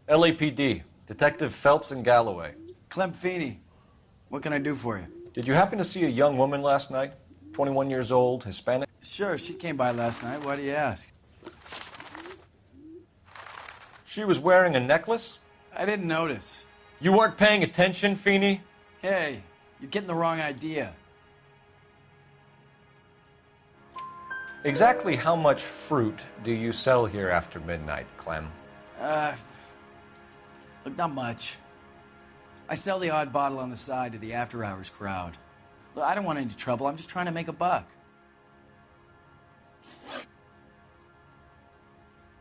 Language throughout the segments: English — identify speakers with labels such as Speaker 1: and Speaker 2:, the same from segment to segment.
Speaker 1: LAPD, Detective Phelps and Galloway.
Speaker 2: Clem Feeney, what can I do for you?
Speaker 1: Did you happen to see a young woman last night? 21 years old, Hispanic?
Speaker 2: Sure, she came by last night. Why do you ask?
Speaker 1: She was wearing a necklace?
Speaker 2: I didn't notice.
Speaker 1: You weren't paying attention, Feeney?
Speaker 2: Hey, you're getting the wrong idea.
Speaker 1: Exactly how much fruit do you sell here after midnight, Clem?
Speaker 2: Look, not much. I sell the odd bottle on the side to the after-hours crowd. Look, I don't want any trouble. I'm just trying to make a buck.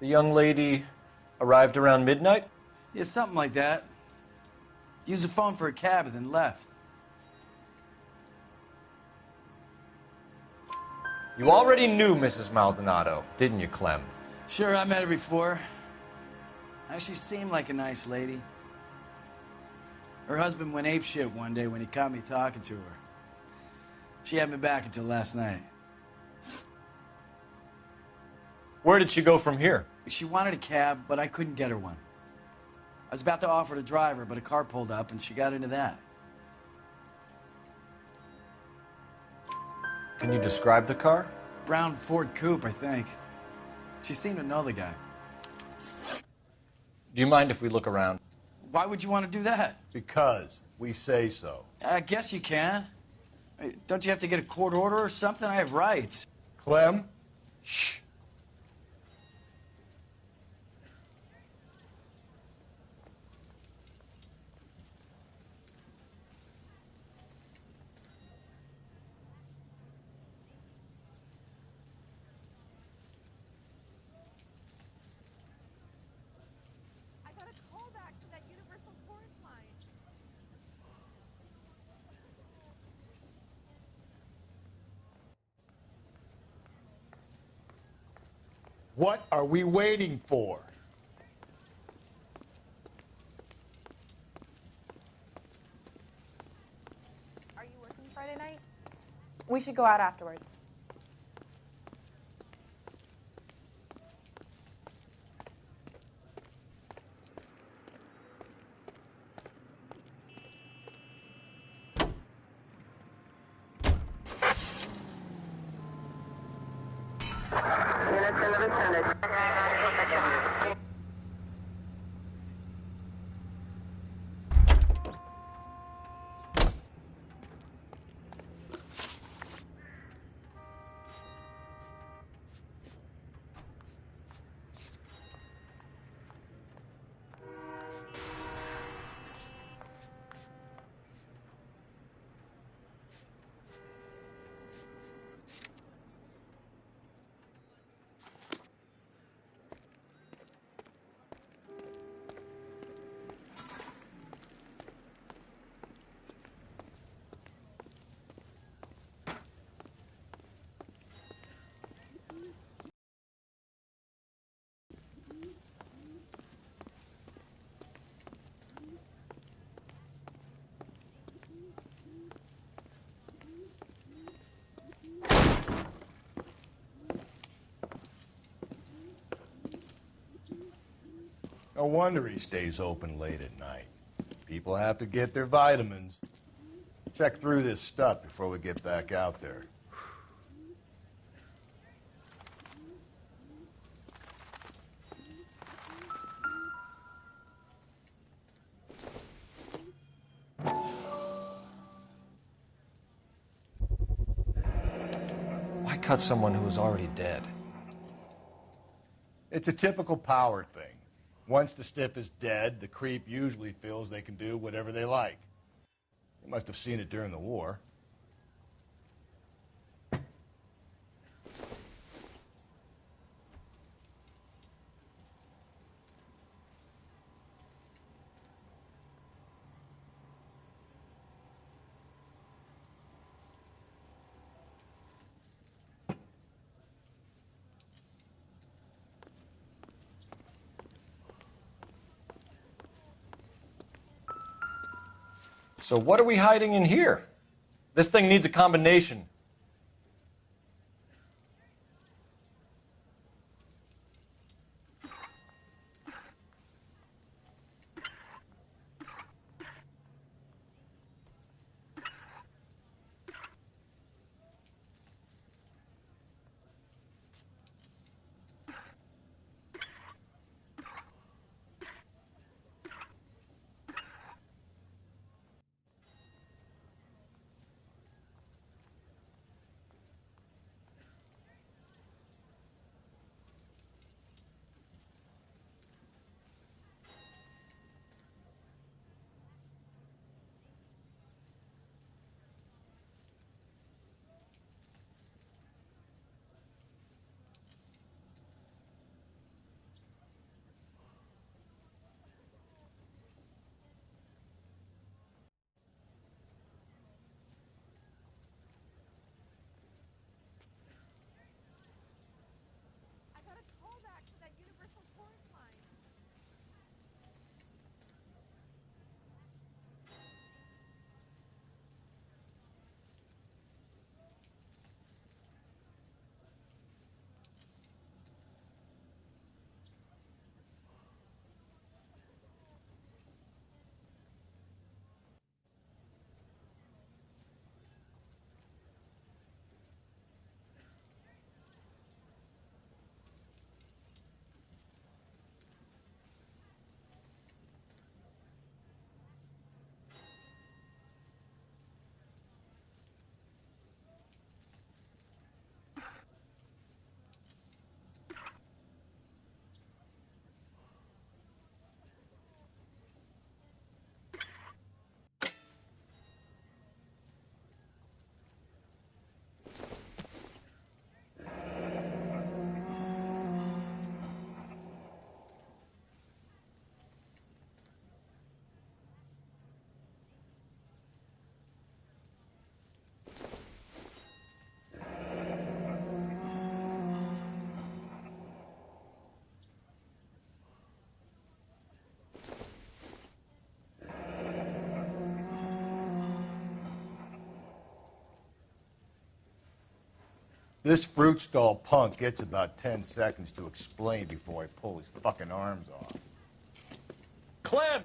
Speaker 1: The young lady arrived around midnight?
Speaker 2: Yeah, something like that. Used the phone for a cab and then left.
Speaker 1: You already knew Mrs. Maldonado, didn't you, Clem?
Speaker 2: Sure, I met her before. She seemed like a nice lady. Her husband went apeshit one day when he caught me talking to her. She had me back until last night.
Speaker 1: Where did she go from here?
Speaker 2: She wanted a cab, but I couldn't get her one. I was about to offer to drive her, but a car pulled up and she got into that.
Speaker 1: Can you describe the car?
Speaker 2: Brown Ford Coupe, I think. She seemed to know the guy.
Speaker 1: Do you mind if we look around?
Speaker 2: Why would you want to do that?
Speaker 3: Because we say so.
Speaker 2: I guess you can. Don't you have to get a court order or something? I have rights.
Speaker 3: Clem? Shh. What are we waiting for?
Speaker 4: Are you working Friday night? We should go out afterwards.
Speaker 3: No wonder he stays open late at night. People have to get their vitamins. Check through this stuff before we get back out there.
Speaker 1: Why cut someone who was already dead?
Speaker 3: It's a typical power thing. Once the stiff is dead, the creep usually feels they can do whatever they like. You must have seen it during the war.
Speaker 1: So what are we hiding in here? This thing needs a combination.
Speaker 3: This fruit stall punk gets about 10 seconds to explain before I pull his fucking arms off.
Speaker 1: Clem!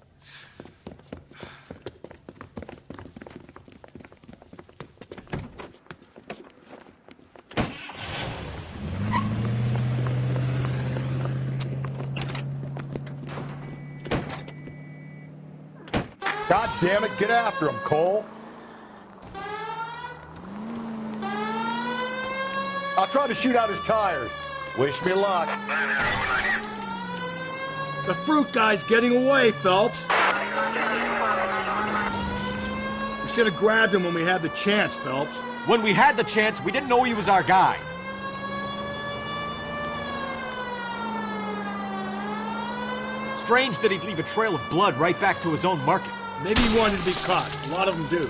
Speaker 3: God damn it, get after him, Cole. I'll try to shoot out his tires. Wish me luck.
Speaker 5: The fruit guy's getting away, Phelps. We should have grabbed him when we had the chance, Phelps.
Speaker 6: When we had the chance, we didn't know he was our guy. Strange that he'd leave a trail of blood right back to his own market.
Speaker 5: Maybe he wanted to be caught. A lot of them do.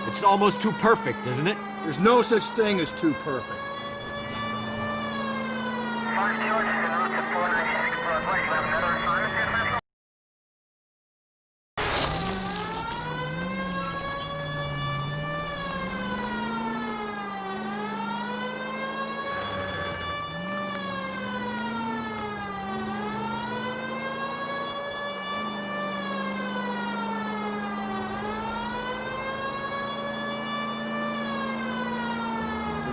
Speaker 6: It's almost too perfect, isn't it?
Speaker 5: There's no such thing as too perfect.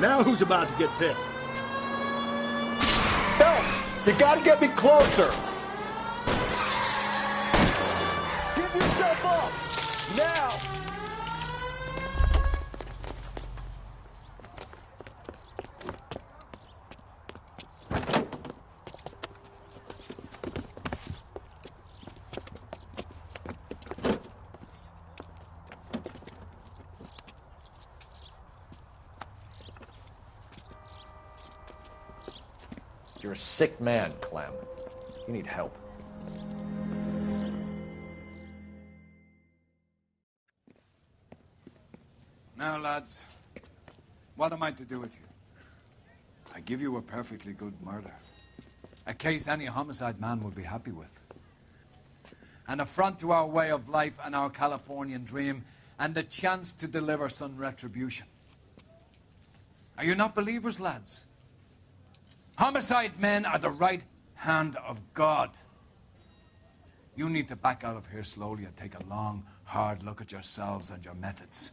Speaker 5: Now who's about to get picked?
Speaker 3: Phelps, you gotta get me closer. Give yourself up, now.
Speaker 1: You're a sick man, Clem. You need help.
Speaker 7: Now, lads, what am I to do with you? I give you a perfectly good murder. A case any homicide man would be happy with. An affront to our way of life and our Californian dream, and a chance to deliver some retribution. Are you not believers, lads? Homicide men are the right hand of God. You need to back out of here slowly and take a long, hard look at yourselves and your methods.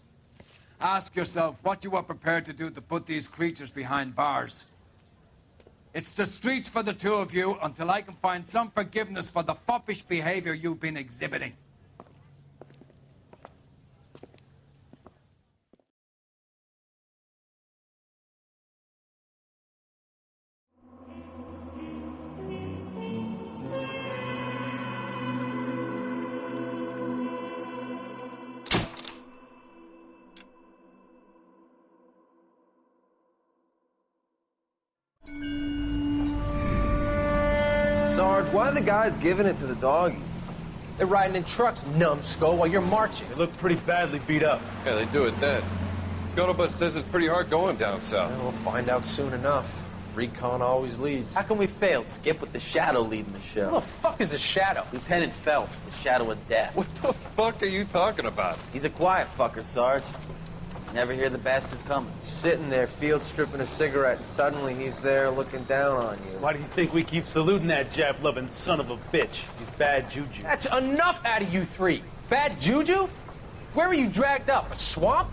Speaker 7: Ask yourself what you are prepared to do to put these creatures behind bars. It's the streets for the two of you until I can find some forgiveness for the foppish behavior you've been exhibiting.
Speaker 8: Sarge, why are the guys giving it to the doggies? They're riding in trucks, numbskull, while you're marching.
Speaker 9: They look pretty badly beat up.
Speaker 10: Yeah, they do it then. Scuttlebutt says it's pretty hard going down south.
Speaker 8: Well, we'll find out soon enough. Recon always leads. How can we fail, Skip, with the Shadow leading the show?
Speaker 11: Who the fuck is the Shadow?
Speaker 8: Lieutenant Phelps, the Shadow of Death.
Speaker 10: What the fuck are you talking about?
Speaker 8: He's a quiet fucker, Sarge. Never hear the bastard coming.
Speaker 11: Sitting there, field stripping a cigarette, and suddenly he's there looking down on you.
Speaker 9: Why do you think we keep saluting that Jap-loving son of a bitch? He's bad juju.
Speaker 8: That's enough out of you three. Bad juju? Where were you dragged up? A swamp?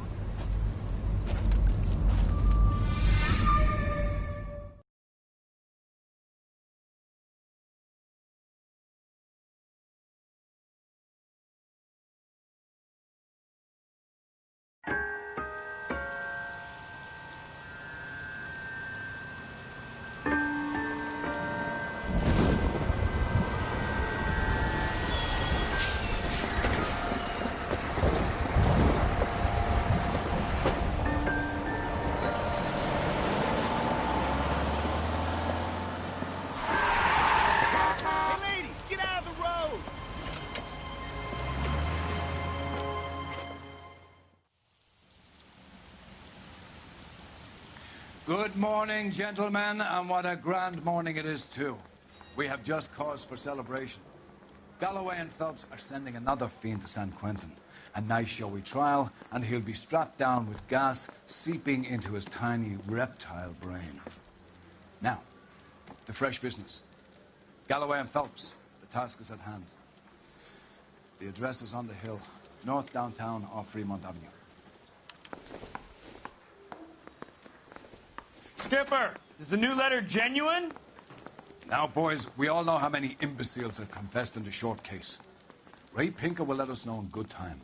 Speaker 7: Good morning, gentlemen, and what a grand morning it is, too. We have just cause for celebration. Galloway and Phelps are sending another fiend to San Quentin. A nice showy trial, and he'll be strapped down with gas seeping into his tiny reptile brain. Now, the fresh business. Galloway and Phelps, the task is at hand. The address is on the hill, north downtown off Fremont Avenue.
Speaker 9: Skipper, is the new letter genuine?
Speaker 7: Now, boys, we all know how many imbeciles have confessed in the short case. Ray Pinker will let us know in good time.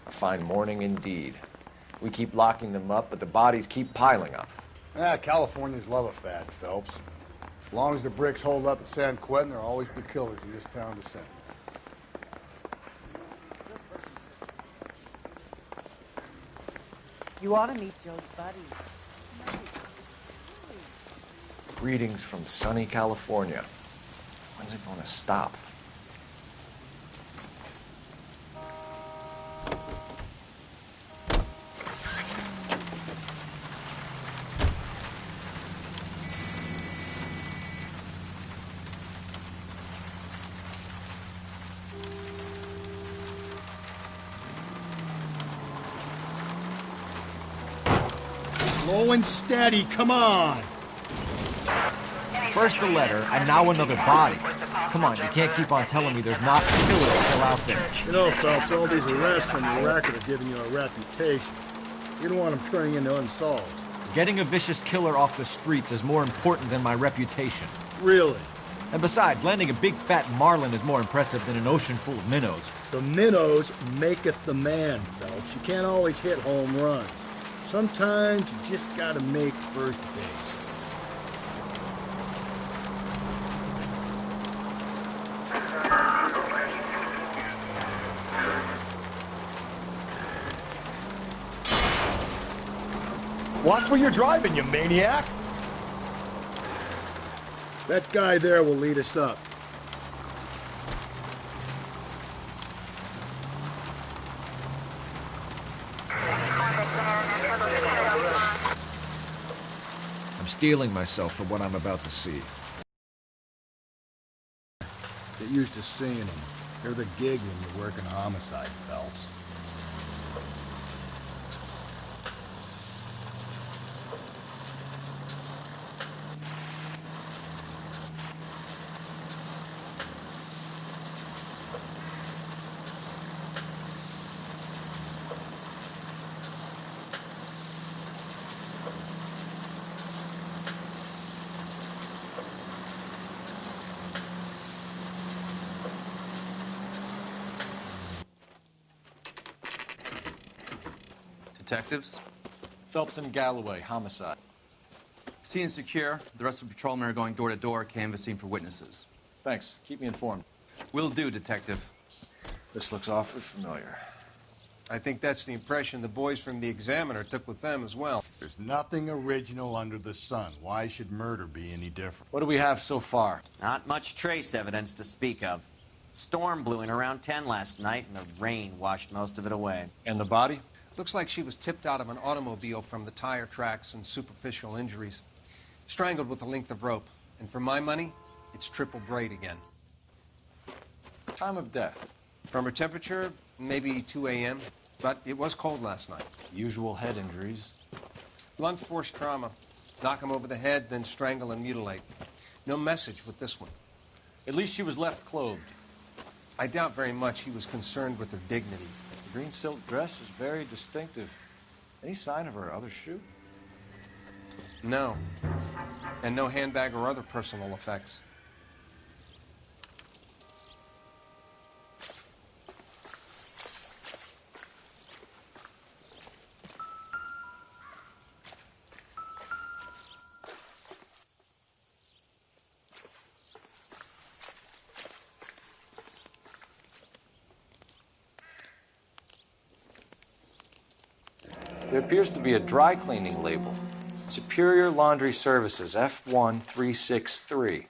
Speaker 12: A fine morning indeed. We keep locking them up, but the bodies keep piling up.
Speaker 5: Californians love a fad, Phelps. As long as the bricks hold up at San Quentin, there'll always be killers in this town to send.
Speaker 13: You ought to meet Joe's buddies. Nice.
Speaker 12: Greetings from sunny California. When's it going to stop?
Speaker 5: Slow and steady, come on!
Speaker 6: First the letter, and now another body. Come on, you can't keep on telling me there's not killers still out there.
Speaker 5: You know, Phelps, all these arrests on your record are giving you a reputation. You don't want them turning into unsolved.
Speaker 6: Getting a vicious killer off the streets is more important than my reputation.
Speaker 5: Really?
Speaker 6: And besides, landing a big fat marlin is more impressive than an ocean full of minnows.
Speaker 5: The minnows maketh the man, Phelps. You can't always hit home runs. Sometimes you just gotta make first base.
Speaker 3: Watch where you're driving, you maniac!
Speaker 5: That guy there will lead us up.
Speaker 6: I'm steeling myself for what I'm about to see.
Speaker 5: Get used to seeing them. They're the gig when you're working homicide, Phelps.
Speaker 8: Detectives?
Speaker 1: Phelps and Galloway, homicide.
Speaker 8: Scene is secure. The rest of the patrolmen are going door to door, canvassing for witnesses.
Speaker 1: Thanks. Keep me informed.
Speaker 8: Will do, Detective.
Speaker 12: This looks awfully familiar.
Speaker 11: I think that's the impression the boys from the Examiner took with them as well.
Speaker 5: There's nothing original under the sun. Why should murder be any different?
Speaker 1: What do we have so far?
Speaker 14: Not much trace evidence to speak of. Storm blew in around 10 last night, and the rain washed most of it away.
Speaker 1: And the body?
Speaker 11: Looks like she was tipped out of an automobile from the tire tracks and superficial injuries. Strangled with a length of rope. And for my money, it's triple braid again.
Speaker 1: Time of death?
Speaker 11: From her temperature, maybe 2 a.m., but it was cold last night.
Speaker 1: Usual head injuries.
Speaker 11: Blunt force trauma. Knock him over the head, then strangle and mutilate. No message with this one.
Speaker 1: At least she was left clothed.
Speaker 11: I doubt very much he was concerned with her dignity.
Speaker 1: The green silk dress is very distinctive. Any sign of her other shoe?
Speaker 11: No. And no handbag or other personal effects.
Speaker 12: There appears to be a dry cleaning label. Superior Laundry Services, F1363.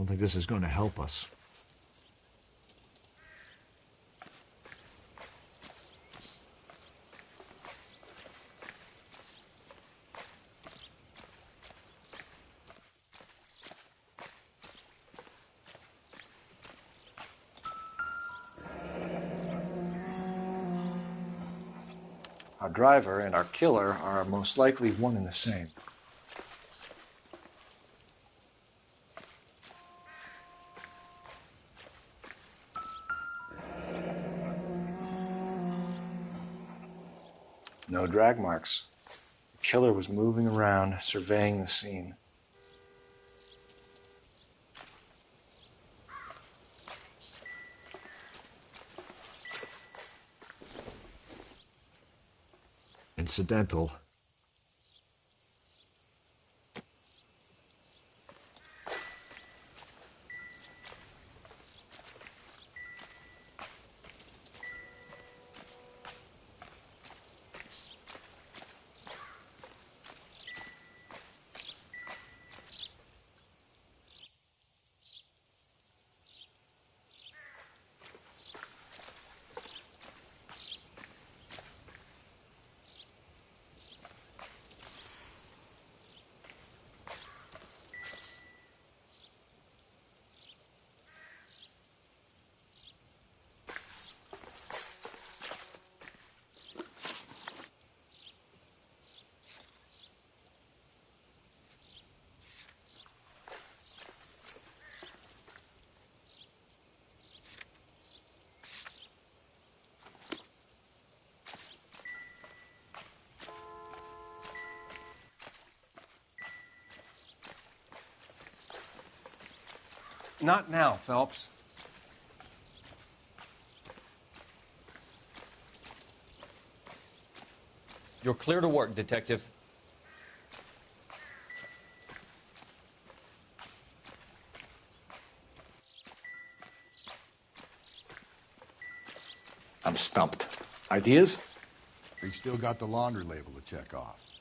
Speaker 6: don't think this is going to help us.
Speaker 1: Our driver and our killer are most likely one and the same. No drag marks. The killer was moving around, surveying the scene.
Speaker 6: Incidental.
Speaker 11: Not now, Phelps.
Speaker 15: You're clear to work, Detective.
Speaker 1: I'm stumped. Ideas?
Speaker 16: We still got the laundry label to check off.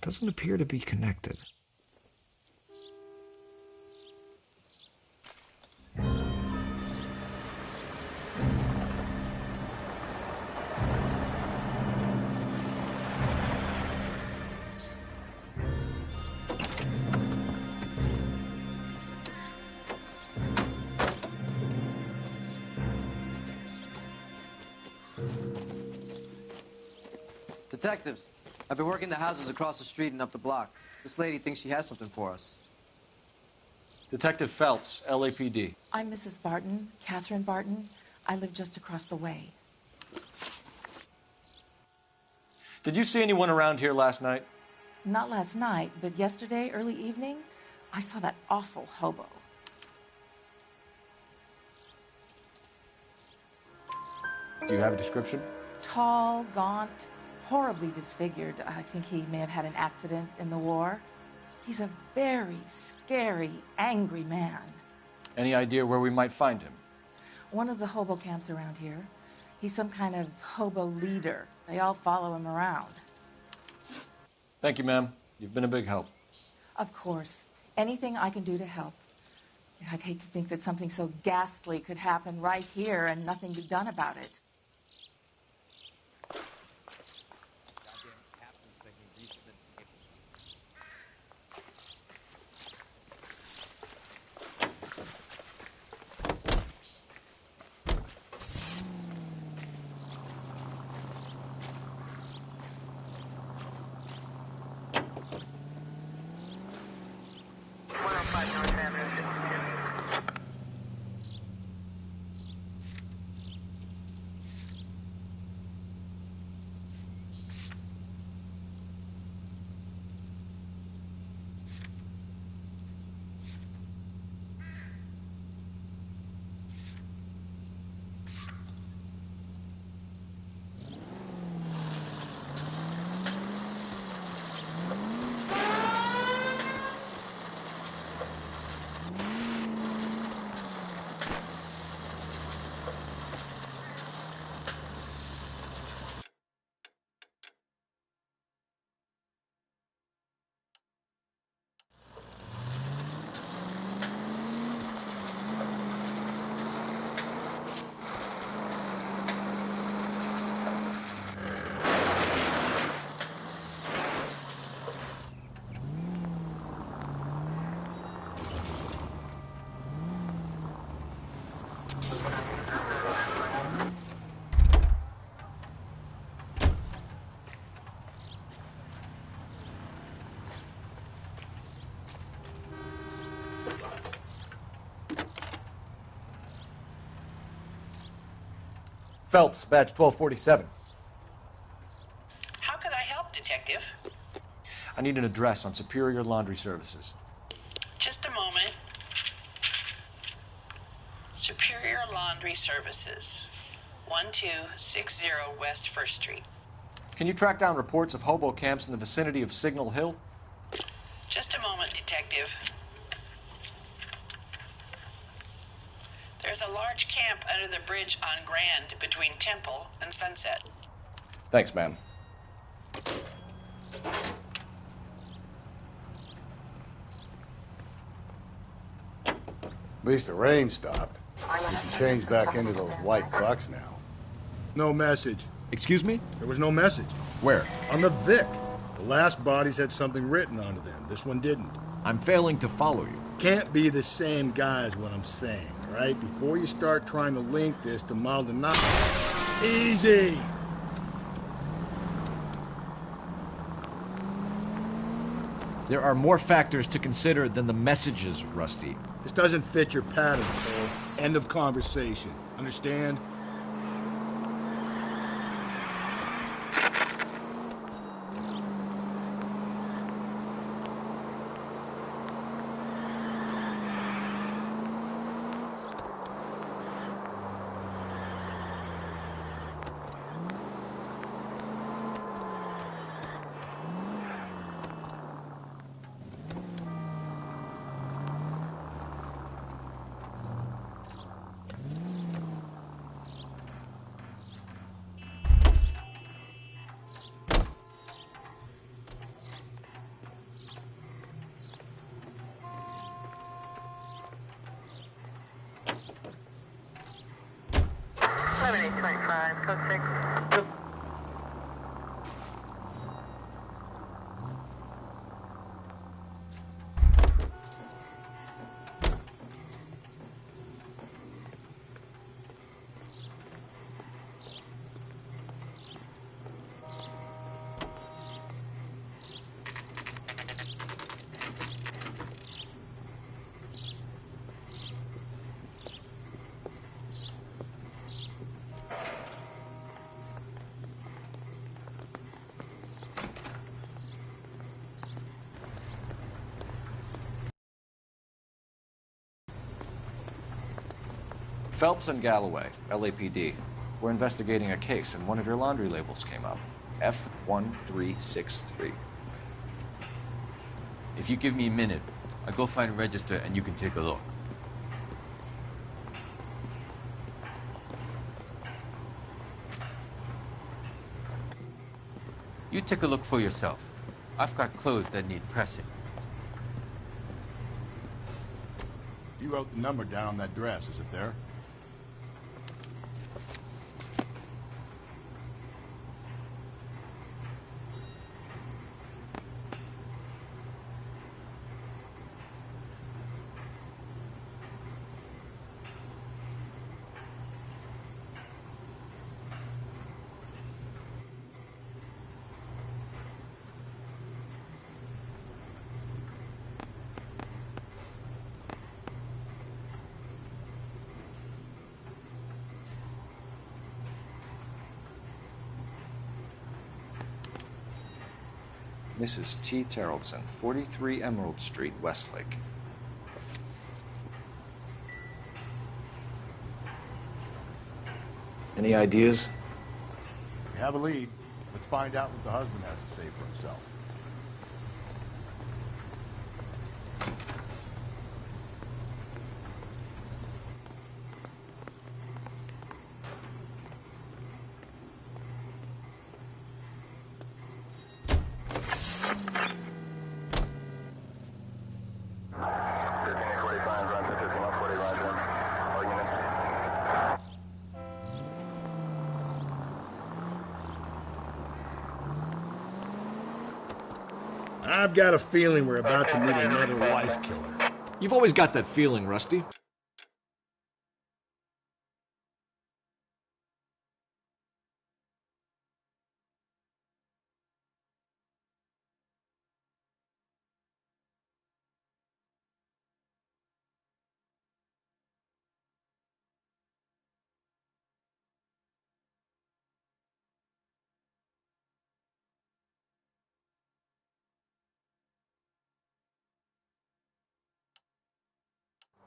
Speaker 6: It doesn't appear to be connected.
Speaker 17: Detectives, I've been working the houses across the street and up the block. This lady thinks she has something for us.
Speaker 12: Detective Phelps, LAPD.
Speaker 13: I'm Mrs. Barton, Catherine Barton. I live just across the way.
Speaker 12: Did you see anyone around here last night?
Speaker 13: Not last night, but yesterday, early evening, I saw that awful hobo.
Speaker 12: Do you have a description?
Speaker 13: Tall, gaunt, horribly disfigured. I think he may have had an accident in the war. He's a very scary, angry man.
Speaker 12: Any idea where we might find him?
Speaker 13: One of the hobo camps around here. He's some kind of hobo leader. They all follow him around.
Speaker 12: Thank you, ma'am. You've been a big help.
Speaker 13: Of course. Anything I can do to help. I'd hate to think that something so ghastly could happen right here and nothing be done about it.
Speaker 6: Phelps, badge 1247.
Speaker 18: How could I help, Detective?
Speaker 12: I need an address on Superior Laundry Services.
Speaker 18: Just a moment. Superior Laundry Services, 1260 West 1st Street.
Speaker 12: Can you track down reports of hobo camps in the vicinity of Signal Hill?
Speaker 18: Just a moment, Detective. There's a large camp under the bridge on Grand between Temple and Sunset.
Speaker 12: Thanks, ma'am.
Speaker 3: At least the rain stopped. You can change back into those white bucks now.
Speaker 5: No message.
Speaker 6: Excuse me?
Speaker 5: There was no message.
Speaker 6: Where?
Speaker 5: On the Vic. The last bodies had something written onto them. This one didn't.
Speaker 6: I'm failing to follow you.
Speaker 5: Can't be the same guy is what I'm saying, right? Before you start trying to link this to Maldonado. Easy!
Speaker 6: There are more factors to consider than the messages, Rusty.
Speaker 5: This doesn't fit your pattern, Cole. End of conversation. Understand?
Speaker 12: Phelps and Galloway, LAPD. We're investigating a case, and one of your laundry labels came up. F1363.
Speaker 19: If you give me a minute, I'll go find a register and you can take a look. You take a look for yourself. I've got clothes that need pressing.
Speaker 3: You wrote the number down on that dress, is it there?
Speaker 12: Mrs. T. Terrellson, 43 Emerald Street, Westlake. Any ideas?
Speaker 3: We have a lead. Let's find out what the husband has to say for himself.
Speaker 5: I've got a feeling we're about to meet another wife killer.
Speaker 6: You've always got that feeling, Rusty.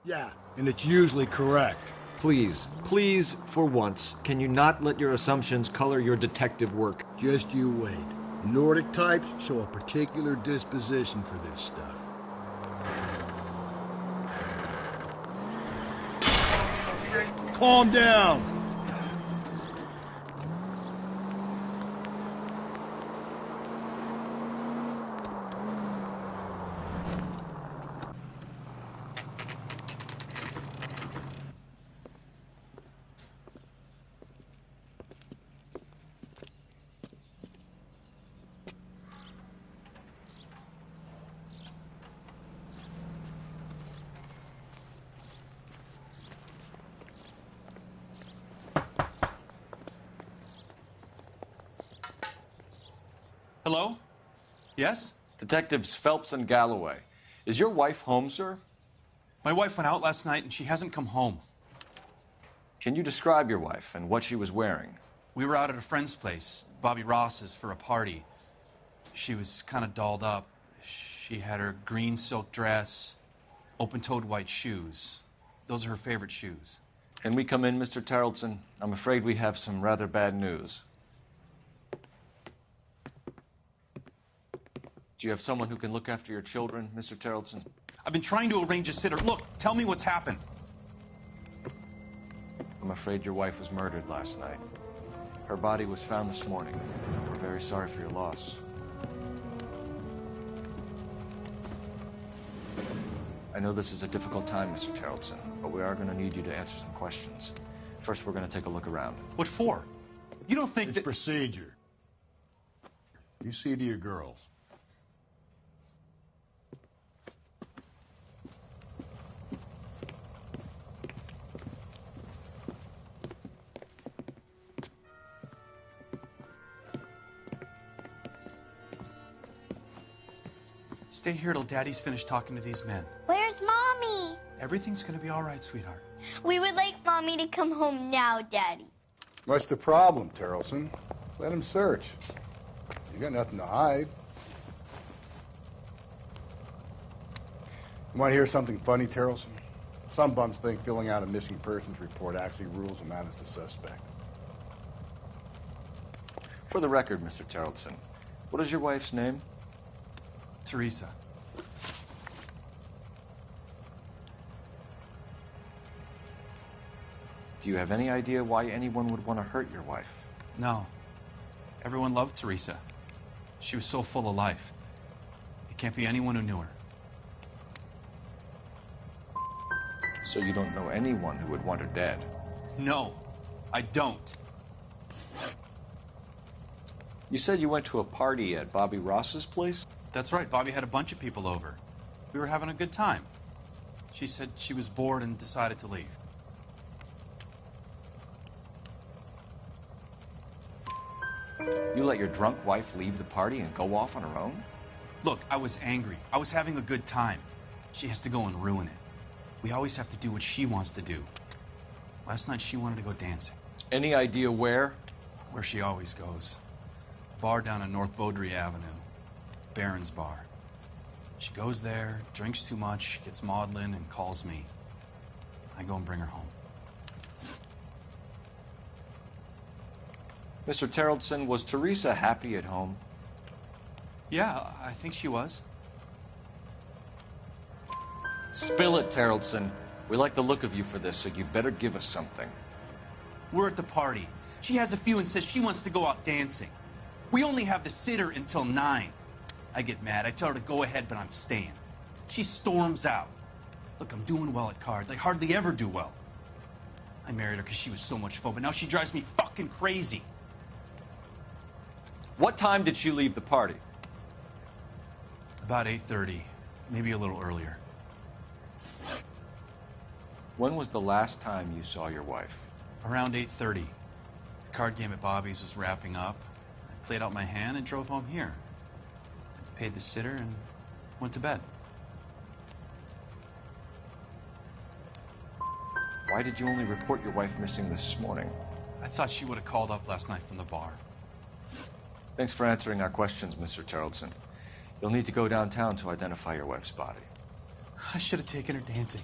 Speaker 5: Yeah, and it's usually correct.
Speaker 6: Please, please, for once, can you not let your assumptions color your detective work?
Speaker 5: Just you wait. Nordic types show a particular disposition for this stuff. Calm down!
Speaker 20: Hello? Yes?
Speaker 12: Detectives Phelps and Galloway. Is your wife home, sir?
Speaker 20: My wife went out last night and she hasn't come home.
Speaker 12: Can you describe your wife and what she was wearing?
Speaker 20: We were out at a friend's place, Bobby Ross's, for a party. She was kind of dolled up. She had her green silk dress, open-toed white shoes. Those are her favorite shoes.
Speaker 12: Can we come in, Mr. Tarleton? I'm afraid we have some rather bad news. Do you have someone who can look after your children, Mr. Tarleton?
Speaker 20: I've been trying to arrange a sitter. Look, tell me what's happened.
Speaker 12: I'm afraid your wife was murdered last night. Her body was found this morning. We're very sorry for your loss. I know this is a difficult time, Mr. Tarleton, but we are going to need you to answer some questions. First, we're going to take a look around.
Speaker 20: What for? You don't think
Speaker 16: it's
Speaker 20: that...
Speaker 16: procedure. You see to your girls.
Speaker 20: Stay here till Daddy's finished talking to these men.
Speaker 21: Where's Mommy?
Speaker 20: Everything's gonna be all right, sweetheart.
Speaker 21: We would like Mommy to come home now, Daddy.
Speaker 3: What's the problem, Tarleton? Let him search. You got nothing to hide. You want to hear something funny, Tarleton? Some bums think filling out a missing persons report actually rules him out as a suspect.
Speaker 12: For the record, Mr. Tarleton, what is your wife's name?
Speaker 20: Teresa.
Speaker 12: Do you have any idea why anyone would want to hurt your wife?
Speaker 20: No. Everyone loved Teresa. She was so full of life. It can't be anyone who knew her.
Speaker 12: So you don't know anyone who would want her dead?
Speaker 20: No, I don't.
Speaker 12: You said you went to a party at Bobby Ross's place?
Speaker 20: That's right. Bobby had a bunch of people over. We were having a good time. She said she was bored and decided to leave.
Speaker 12: You let your drunk wife leave the party and go off on her own?
Speaker 20: Look, I was angry. I was having a good time. She has to go and ruin it. We always have to do what she wants to do. Last night she wanted to go dancing.
Speaker 12: Any idea where?
Speaker 20: Where she always goes. A bar down on North Beaudry Avenue. Baron's Bar. She goes there, drinks too much, gets maudlin, and calls me. I go and bring her home.
Speaker 12: Mr. Tarleton, was Teresa happy at home?
Speaker 20: Yeah, I think she was.
Speaker 12: Spill it, Tarleton. We like the look of you for this, so you better give us something.
Speaker 20: We're at the party. She has a few and says she wants to go out dancing. We only have the sitter until 9. I get mad. I tell her to go ahead, but I'm staying. She storms out. Look, I'm doing well at cards. I hardly ever do well. I married her because she was so much fun, but now she drives me fucking crazy.
Speaker 12: What time did she leave the party?
Speaker 20: About 8:30, maybe a little earlier.
Speaker 12: When was the last time you saw your wife?
Speaker 20: Around 8:30. The card game at Bobby's was wrapping up. I played out my hand and drove home here. I paid the sitter and went to bed.
Speaker 12: Why did you only report your wife missing this morning?
Speaker 20: I thought she would have called up last night from the bar.
Speaker 12: Thanks for answering our questions, Mr. Tarleton. You'll need to go downtown to identify your wife's body.
Speaker 20: I should have taken her dancing.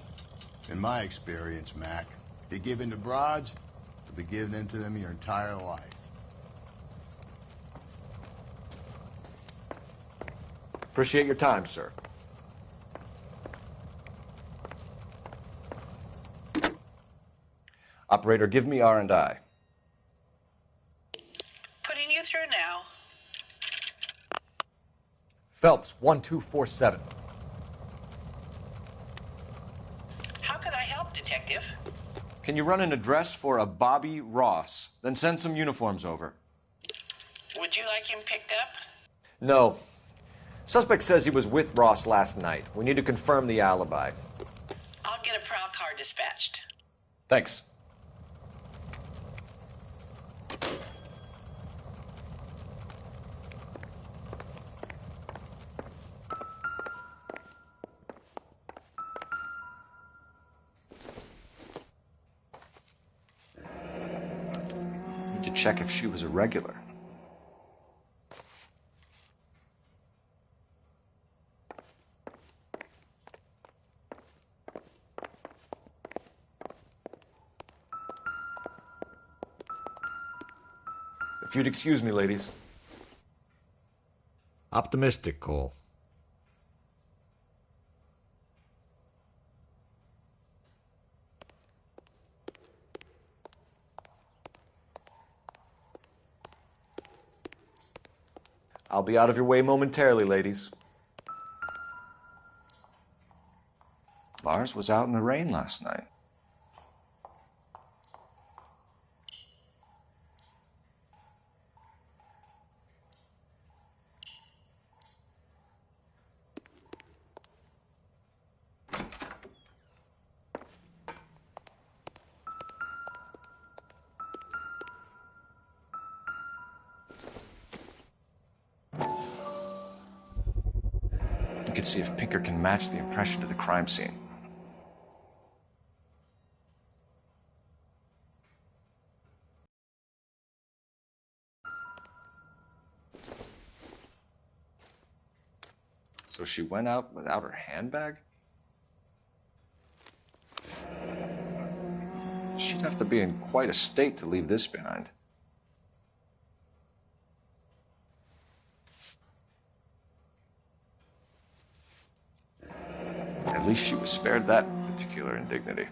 Speaker 3: In my experience, Mac, if you give in to broads, you'll be giving in to them your entire life.
Speaker 6: Appreciate your time, sir.
Speaker 12: Operator, give me R&I.
Speaker 18: Putting you through now.
Speaker 6: Phelps, 1247.
Speaker 18: How could I help, Detective?
Speaker 12: Can you run an address for a Bobby Ross? Then send some uniforms over.
Speaker 18: Would you like him picked up?
Speaker 6: No. Suspect says he was with Ross last night. We need to confirm the alibi.
Speaker 18: I'll get a prowl car dispatched.
Speaker 6: Thanks.
Speaker 12: Need to check if she was a regular.
Speaker 6: If you'd excuse me, ladies. Optimistic, Cole. I'll be out of your way momentarily, ladies.
Speaker 12: Lars was out in the rain last night. We could see if Pinker can match the impression to the crime scene. So she went out without her handbag? She'd have to be in quite a state to leave this behind. At least she was spared that particular indignity.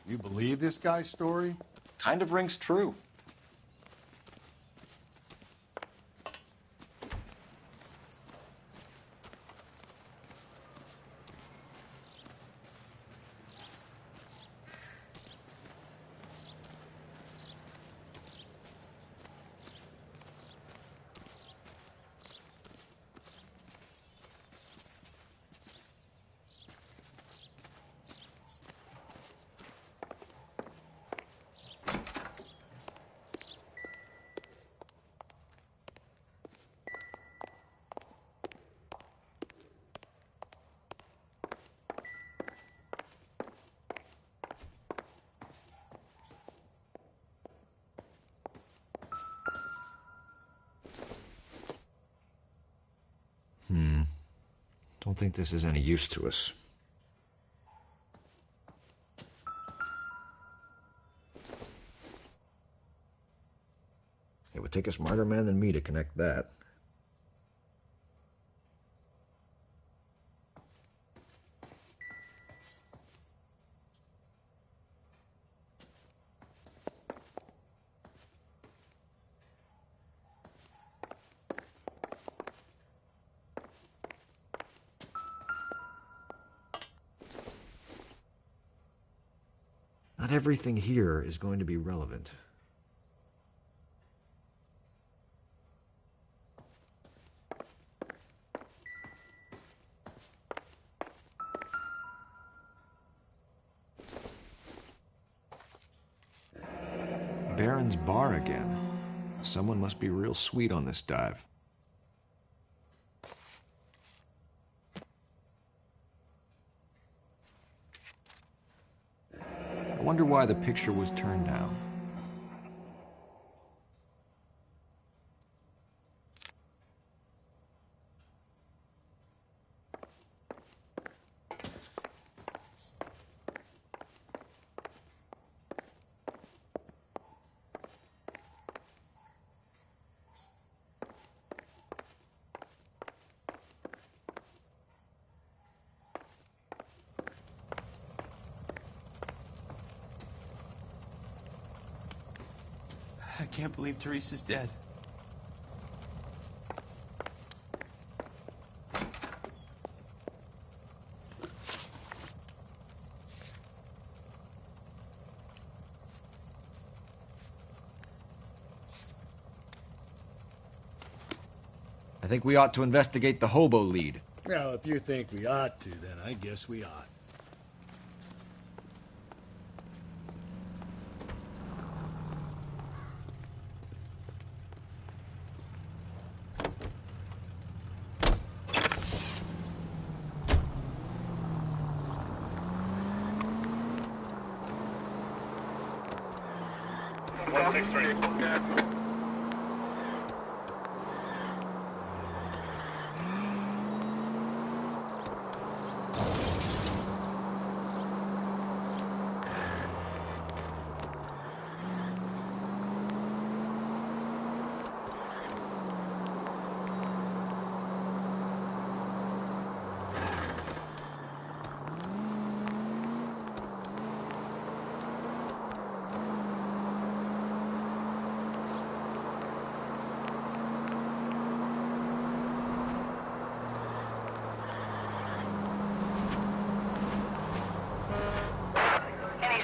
Speaker 3: You believe this guy's story?
Speaker 12: Kind of rings true.
Speaker 6: Don't think this is any use to us. It would take a smarter man than me to connect that. Not everything here is going to be relevant. Baron's bar again. Someone must be real sweet on this dive. wonder why the picture was turned down.
Speaker 20: I can't believe Teresa's dead.
Speaker 6: I think we ought to investigate the hobo lead.
Speaker 5: Well, if you think we ought to, then I guess we ought.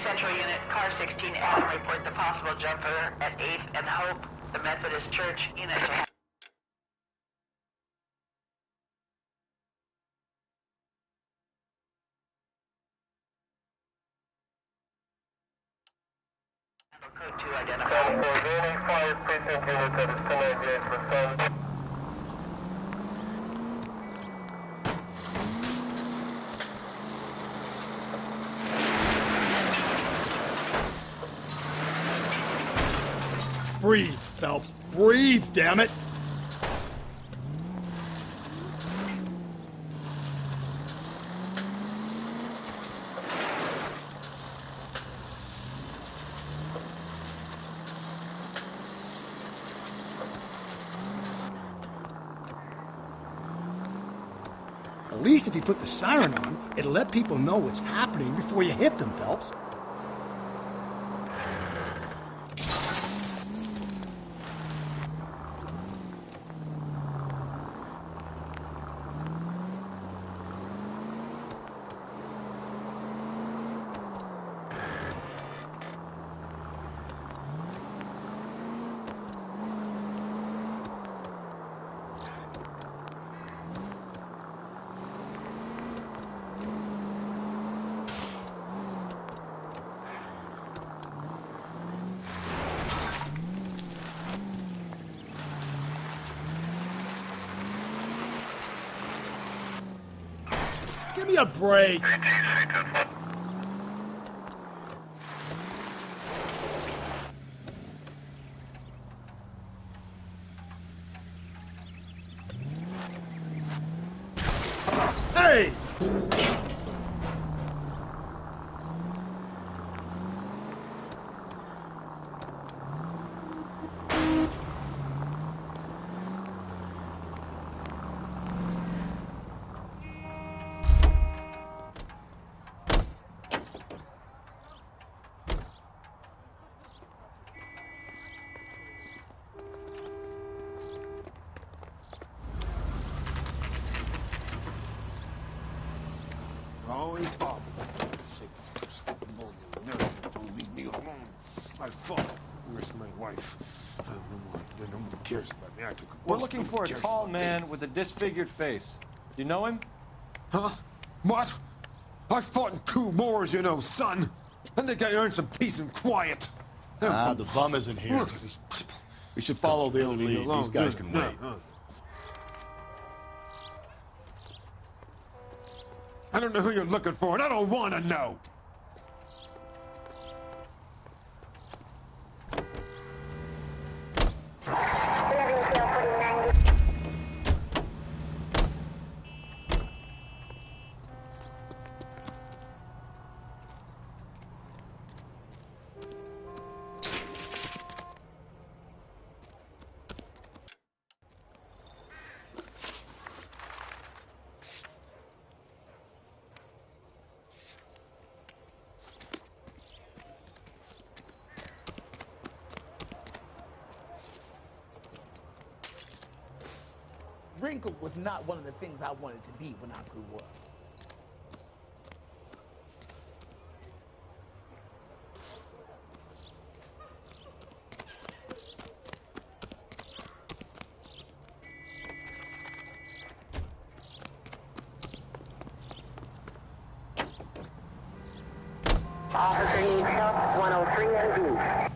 Speaker 18: Central Unit, Car 16 Adam reports a possible jumper at 8th and Hope, the Methodist Church unit to handle code 2 identified.
Speaker 5: Breathe, Phelps. Breathe, damn it! At least if you put the siren on, it'll let people know what's happening before you hit them, Phelps. Give me a break. Hey!
Speaker 16: Holy Bob. Don't leave me alone. I fought. Where's my wife? No one cares about me. I took a
Speaker 12: We're looking for a tall man with a disfigured face. You know him?
Speaker 16: Huh? What? I fought in 2 wars, you know, son. I think I earned some peace and quiet.
Speaker 3: The bum isn't here.
Speaker 16: Look at these people.
Speaker 3: We should follow the other lead. These guys can wait.
Speaker 16: I don't know who you're looking for, and I don't want to know.
Speaker 2: wrinkle was not one of the things I wanted to be when I grew up.
Speaker 18: Officer needs help, 103 MD.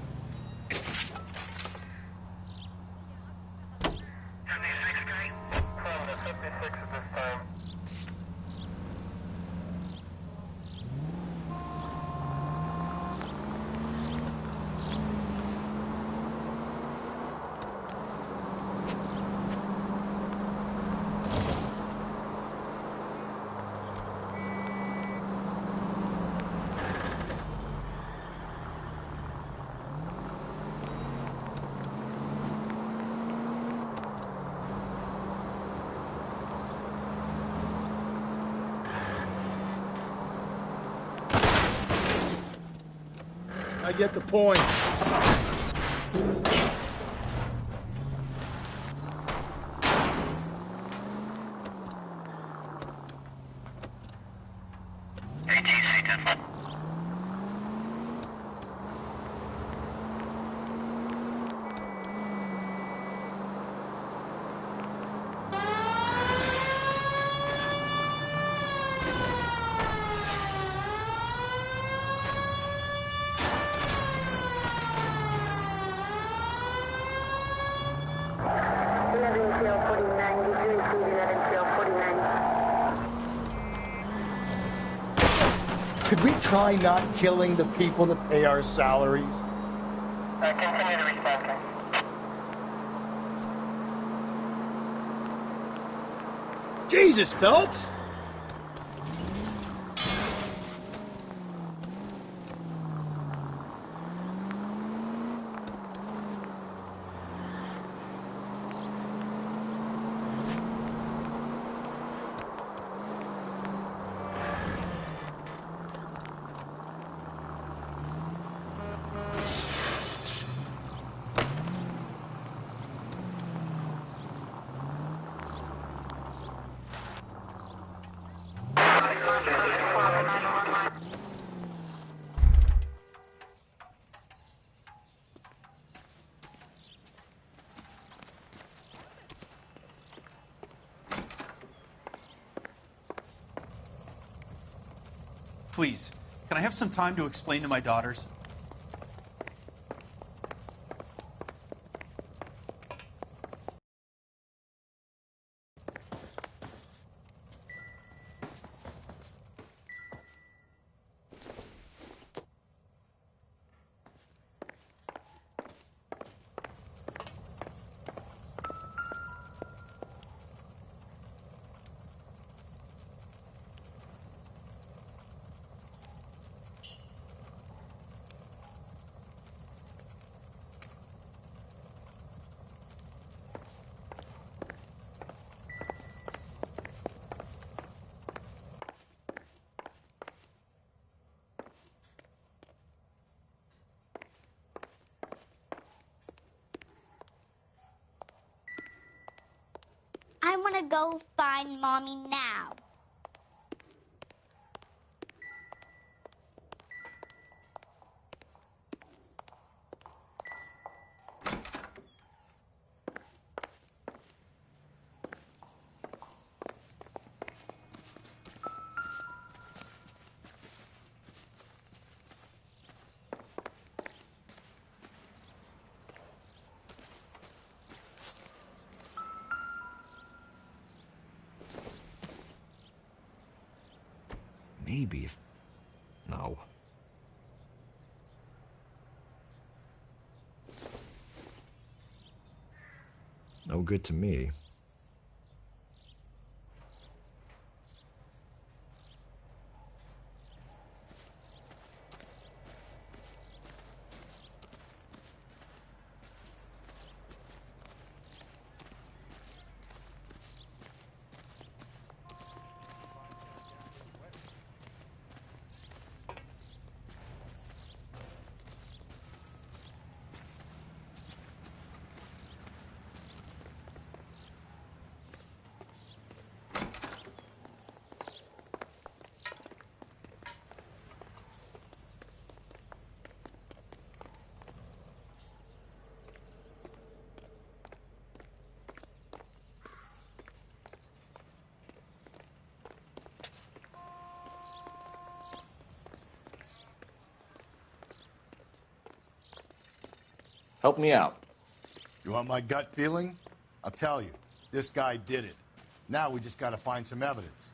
Speaker 5: I get the point. Could we try not killing the people that pay our salaries?
Speaker 18: Continue to respond.
Speaker 5: Jesus, Phelps!
Speaker 20: Please, can I have some time to explain to my daughters?
Speaker 21: I want to go find Mommy now.
Speaker 6: Maybe if... No. No good to me.
Speaker 12: Help me out.
Speaker 3: You want my gut feeling? I'll tell you. This guy did it. Now we just gotta find some evidence.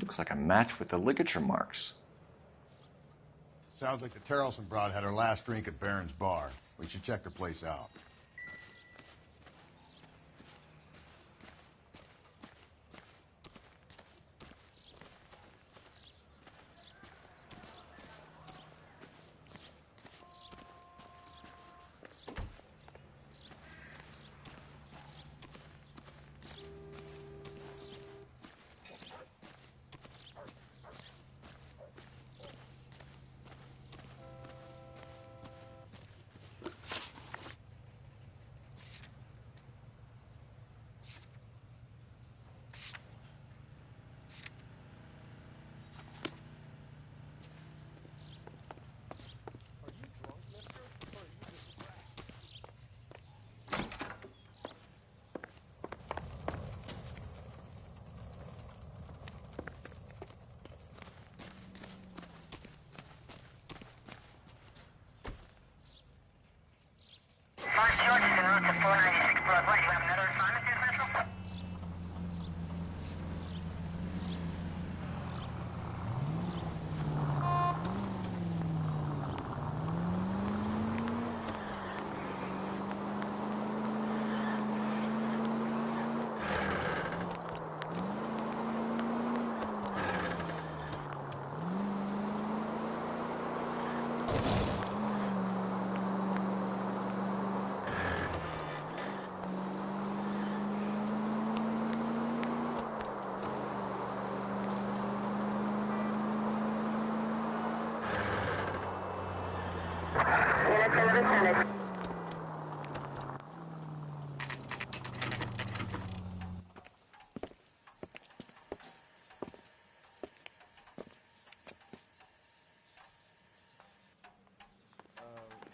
Speaker 12: Looks like a match with the ligature marks.
Speaker 3: Sounds like the Terrelson broad had her last drink at Barron's bar. We should check her place out.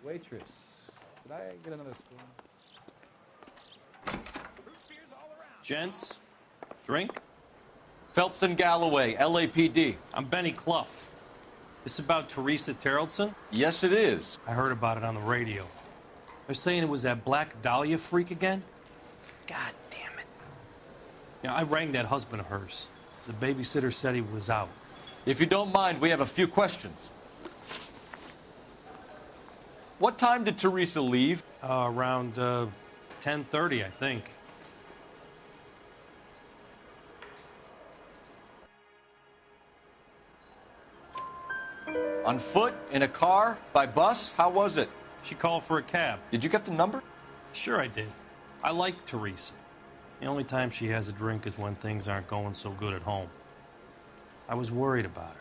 Speaker 4: Waitress, could I get another spoon?
Speaker 20: Gents, drink?
Speaker 12: Phelps and Galloway, LAPD.
Speaker 20: I'm Benny Clough. This about Teresa Terrelson?
Speaker 12: Yes, it is.
Speaker 20: I heard about it on the radio. They're saying it was that Black Dahlia freak again? God damn it. You know, I rang that husband of hers. The babysitter said he was out.
Speaker 12: If you don't mind, we have a few questions. What time did Teresa leave?
Speaker 20: Around 10:30, I think.
Speaker 12: On foot? In a car? By bus? How was it?
Speaker 20: She called for a cab.
Speaker 12: Did you get the number?
Speaker 20: Sure I did. I like Teresa. The only time she has a drink is when things aren't going so good at home. I was worried about her.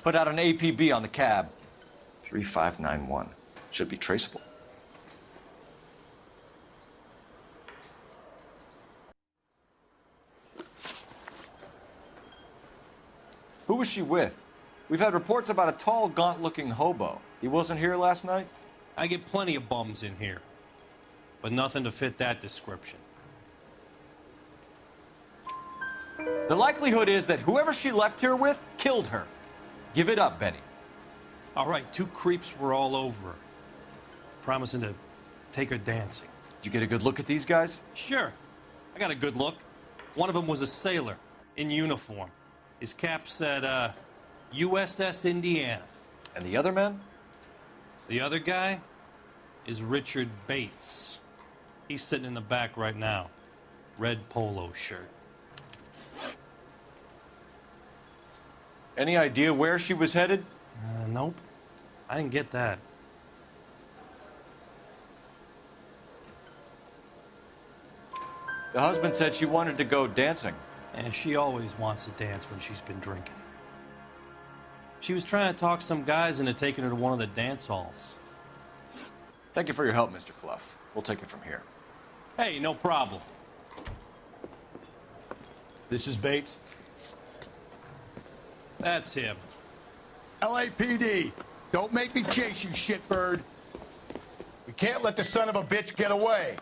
Speaker 12: Put out an APB on the cab. 3591. Should be traceable. Who was she with? We've had reports about a tall, gaunt-looking hobo. He wasn't here last night?
Speaker 20: I get plenty of bums in here, but nothing to fit that description.
Speaker 12: The likelihood is that whoever she left here with killed her. Give it up, Benny.
Speaker 20: All right, two creeps were all over her, promising to take her dancing.
Speaker 12: You get a good look at these guys?
Speaker 20: Sure. I got a good look. One of them was a sailor in uniform. His cap said, USS Indiana.
Speaker 12: And the other man?
Speaker 20: The other guy is Richard Bates. He's sitting in the back right now. Red polo shirt.
Speaker 12: Any idea where she was headed?
Speaker 20: Nope. I didn't get that.
Speaker 12: The husband said she wanted to go dancing.
Speaker 20: And she always wants to dance when she's been drinking. She was trying to talk some guys into taking her to one of the dance halls.
Speaker 12: Thank you for your help, Mr. Clough. We'll take it from here.
Speaker 20: Hey, no problem.
Speaker 3: This is Bates.
Speaker 20: That's him.
Speaker 3: LAPD, don't make me chase you, shitbird. We can't let the son of a bitch get away.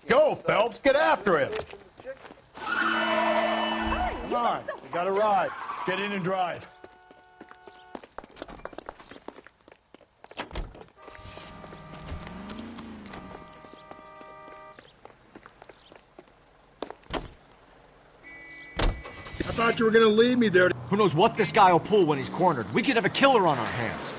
Speaker 3: Go, Phelps, get after him. Come on, you got a ride. Get in and drive.
Speaker 5: I thought you were gonna leave me there.
Speaker 6: Who knows what this guy will pull when he's cornered? We could have a killer on our hands.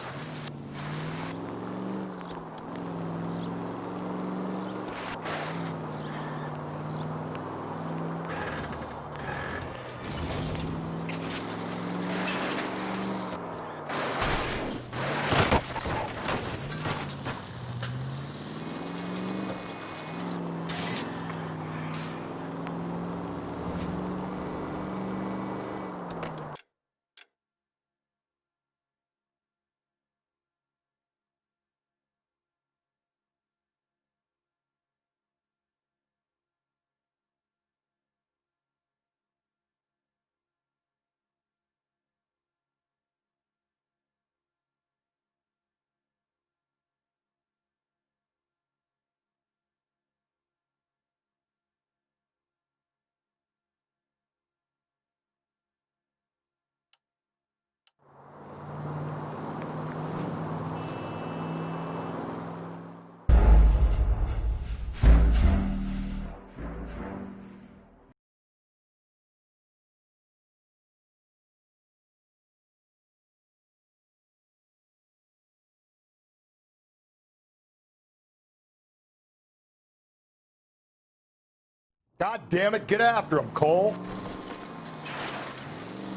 Speaker 3: God damn it, get after him, Cole.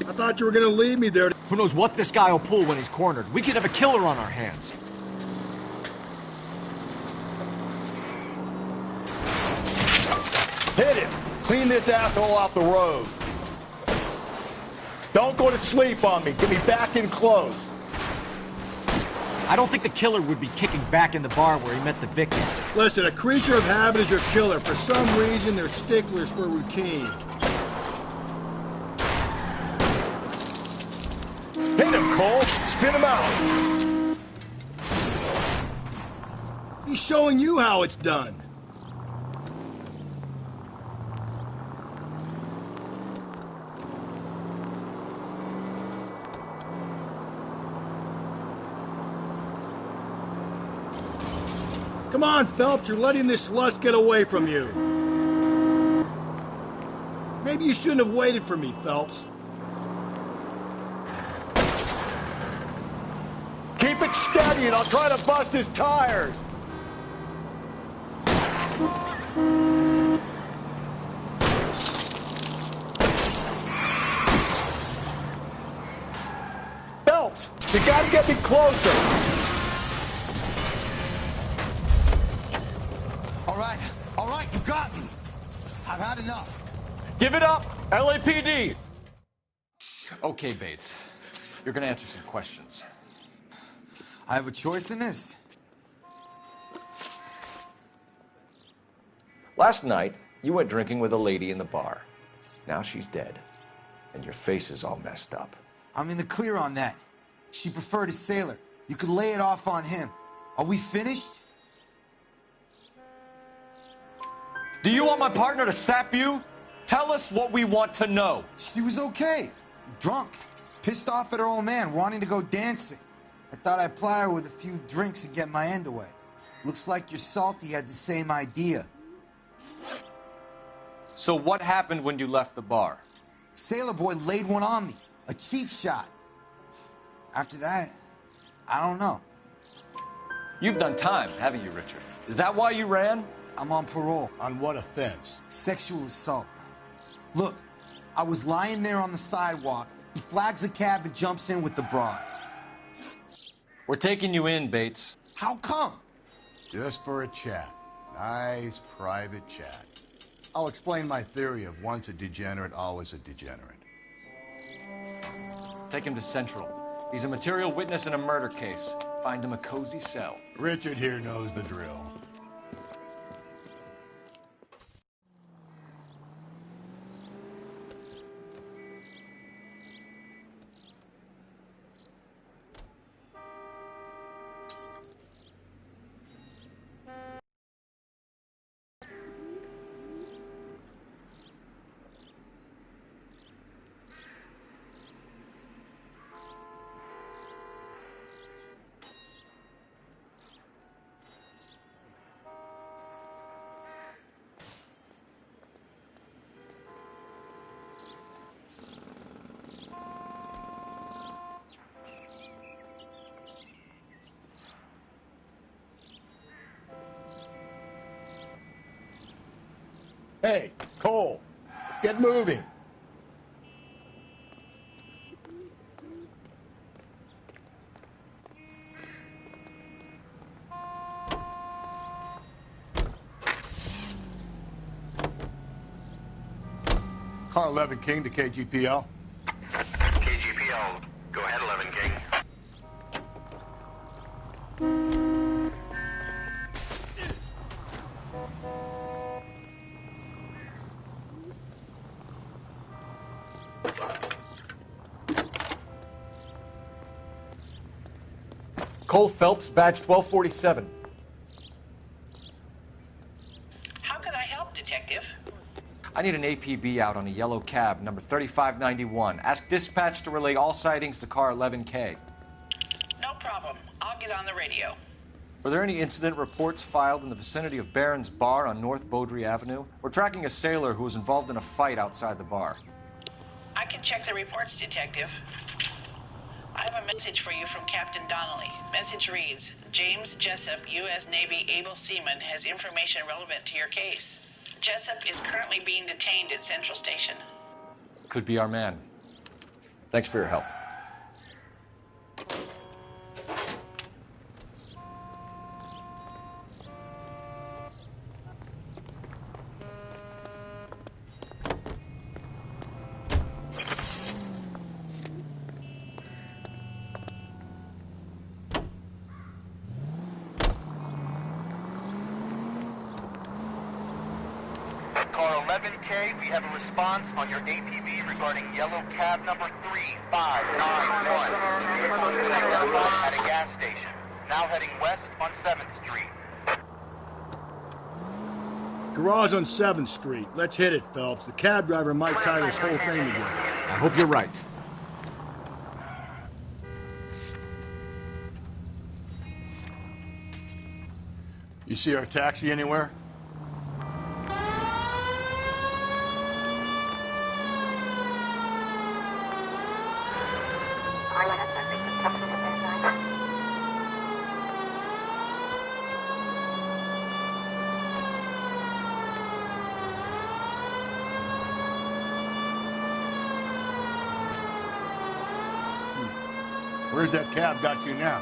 Speaker 5: I thought you were gonna leave me there.
Speaker 6: Who knows what this guy will pull when he's cornered? We could have a killer on our hands.
Speaker 3: Hit him. Clean this asshole off the road. Don't go to sleep on me. Get me back in close.
Speaker 6: I don't think the killer would be kicking back in the bar where he met the victim.
Speaker 5: Listen, a creature of habit is your killer. For some reason, they're sticklers for routine.
Speaker 3: Hit him, Cole. Spin him out.
Speaker 5: He's showing you how it's done. Come on, Phelps, you're letting this lust get away from you. Maybe you shouldn't have waited for me, Phelps.
Speaker 3: Keep it steady and I'll try to bust his tires. Phelps, you gotta get me closer.
Speaker 16: All right, you got me. I've had enough.
Speaker 12: Give it up, LAPD! Okay, Bates. You're gonna answer some questions.
Speaker 16: I have a choice in this.
Speaker 12: Last night, you went drinking with a lady in the bar. Now she's dead, and your face is all messed up.
Speaker 16: I'm in the clear on that. She preferred a sailor. You could lay it off on him. Are we finished?
Speaker 12: Do you want my partner to sap you? Tell us what we want to know.
Speaker 16: She was okay. Drunk. Pissed off at her old man, wanting to go dancing. I thought I'd ply her with a few drinks and get my end away. Looks like your salty had the same idea.
Speaker 12: So what happened when you left the bar?
Speaker 16: Sailor boy laid one on me. A cheap shot. After that, I don't know.
Speaker 12: You've done time, haven't you, Richard? Is that why you ran?
Speaker 16: I'm on parole.
Speaker 3: On what offense?
Speaker 16: Sexual assault. Look, I was lying there on the sidewalk. He flags a cab and jumps in with the broad.
Speaker 12: We're taking you in, Bates.
Speaker 16: How come?
Speaker 3: Just for a chat. Nice private chat. I'll explain my theory of once a degenerate, always a degenerate.
Speaker 12: Take him to Central. He's a material witness in a murder case. Find him a cozy cell.
Speaker 3: Richard here knows the drill. Hey, Cole, let's get moving. Car 11 King to KGPL.
Speaker 10: KGPL. Go ahead, 11 King.
Speaker 6: Cole Phelps, badge 1247.
Speaker 18: How can I help, Detective?
Speaker 12: I need an APB out on a yellow cab, number 3591. Ask dispatch to relay all sightings to car 11K.
Speaker 18: No problem. I'll get on the radio.
Speaker 12: Were there any incident reports filed in the vicinity of Barron's Bar on North Beaudry Avenue? We're tracking a sailor who was involved in a fight outside the bar.
Speaker 18: I can check the reports, Detective. I have a message for you from Captain Donnelly. Message reads, James Jessup, U.S. Navy able seaman, has information relevant to your case. Jessup is currently being detained at Central Station.
Speaker 12: Could be our man. Thanks for your help.
Speaker 10: Car 11K, we have a response on your APB regarding yellow cab number 3591. At a gas station. Now heading west on 7th Street.
Speaker 5: Garage on 7th Street. Let's hit it, Phelps. The cab driver might tie this whole thing together.
Speaker 6: I hope you're right.
Speaker 3: You see our taxi anywhere? Where's that cab got you now?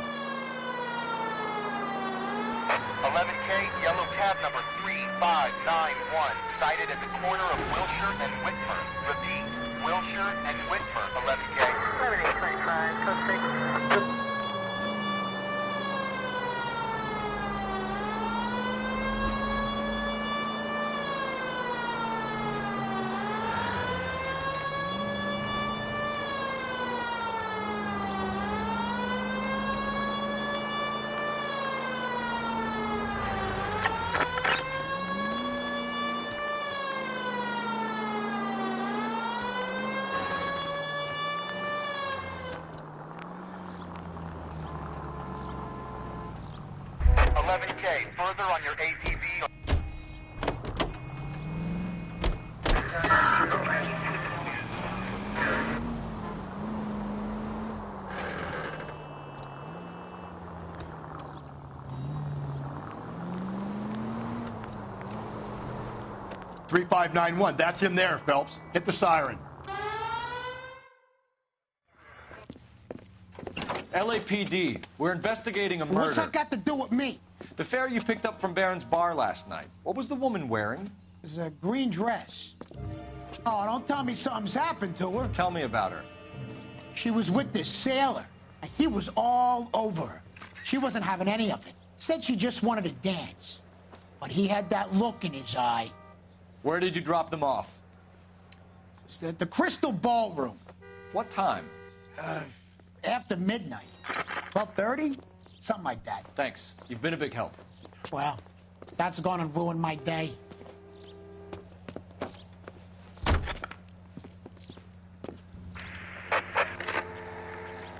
Speaker 10: 11K, yellow cab number 3591, sighted at the corner of Wilshire and Whitmer. Repeat, Wilshire and Whitmer, 11K. 11825, code 6. $11K, further on your APB.
Speaker 3: $3591. That's him there, Phelps. Hit the siren.
Speaker 12: LAPD, we're investigating a murder.
Speaker 2: What's that got to do with me?
Speaker 12: The fare you picked up from Barron's Bar last night. What was the woman wearing?
Speaker 2: It's a green dress. Oh, don't tell me something's happened to her.
Speaker 12: Tell me about her.
Speaker 2: She was with this sailor, and he was all over her. She wasn't having any of it. Said she just wanted to dance. But he had that look in his eye.
Speaker 12: Where did you drop them off?
Speaker 2: It's at the Crystal Ballroom.
Speaker 12: What time?
Speaker 2: After midnight. 12:30? Something like that.
Speaker 12: Thanks. You've been a big help.
Speaker 2: Well, that's gonna ruin my day.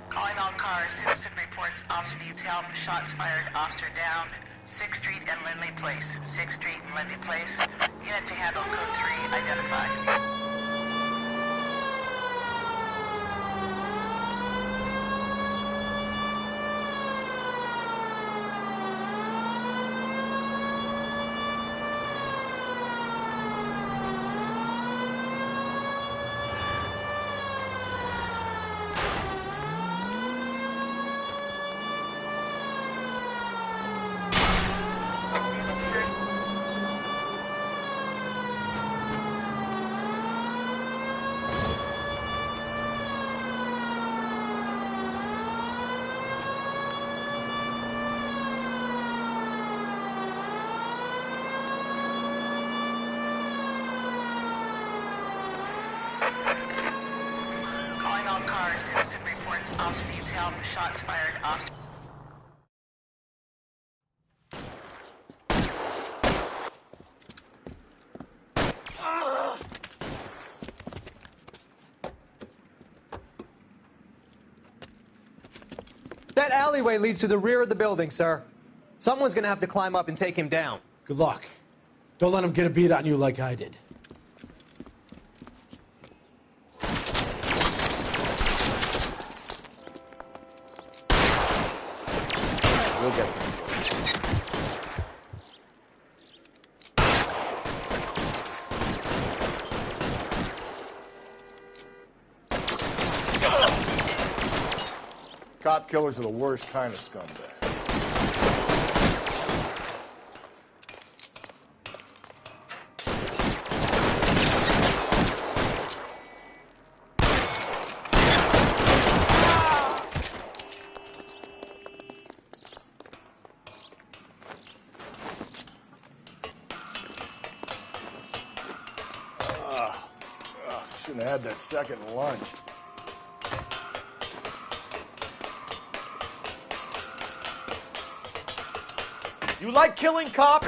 Speaker 18: Calling all cars. Citizen reports officer needs help. Shots fired. Officer down. 6th Street and Lindley Place. 6th Street and Lindley Place. Unit to handle code 3. Identified. units, officer needs help, shots fired, officer.
Speaker 8: That alleyway leads to the rear of the building, sir. Someone's gonna have to climb up and take him down.
Speaker 2: Good luck. Don't let him get a beat on you like I did.
Speaker 12: We'll get it.
Speaker 3: Cop killers are the worst kind of scumbag. Shouldn't have had that second lunch.
Speaker 6: You like killing cops?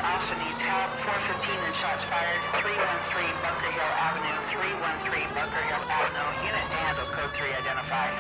Speaker 18: Officer needs help. 415 and shots fired. 313 Bunker Hill Avenue. 313 Bunker Hill Avenue. Unit to handle code 3 identified.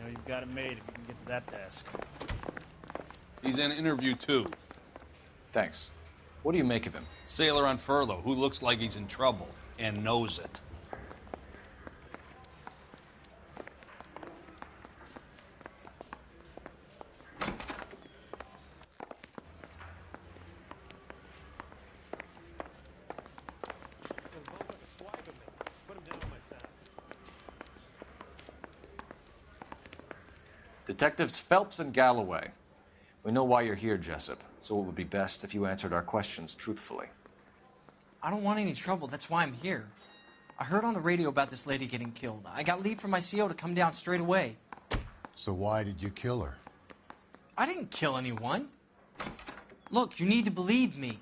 Speaker 9: You've got it made if you can get to that desk.
Speaker 20: He's in interview 2.
Speaker 12: Thanks. What do you make of him?
Speaker 20: Sailor on furlough who looks like he's in trouble and knows it.
Speaker 12: Detectives Phelps and Galloway. We know why you're here, Jessup, so it would be best if you answered our questions truthfully.
Speaker 22: I don't want any trouble. That's why I'm here. I heard on the radio about this lady getting killed. I got leave from my CO to come down straight away.
Speaker 3: So why did you kill her?
Speaker 22: I didn't kill anyone. Look, you need to believe me.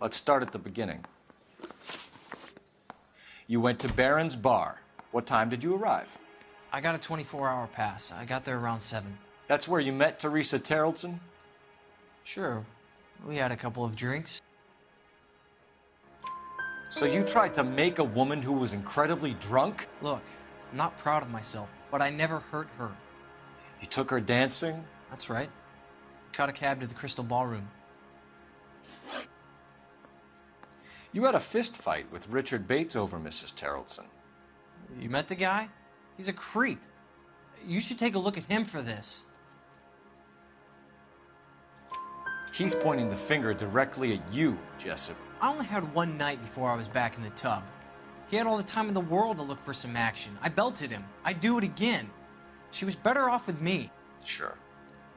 Speaker 12: Let's start at the beginning. You went to Barron's Bar. What time did you arrive?
Speaker 22: I got a 24-hour pass. I got there around 7.
Speaker 12: That's where you met Teresa Terrellson?
Speaker 22: Sure. We had a couple of drinks.
Speaker 12: So you tried to make a woman who was incredibly drunk?
Speaker 22: Look, I'm not proud of myself, but I never hurt her.
Speaker 12: You took her dancing?
Speaker 22: That's right. Caught a cab to the Crystal Ballroom.
Speaker 12: You had a fist fight with Richard Bates over Mrs. Terrellson.
Speaker 22: You met the guy? He's a creep. You should take a look at him for this.
Speaker 12: He's pointing the finger directly at you, Jessup.
Speaker 22: I only had one night before I was back in the tub. He had all the time in the world to look for some action. I belted him. I'd do it again. She was better off with me.
Speaker 12: Sure.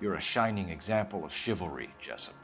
Speaker 12: You're a shining example of chivalry, Jessup.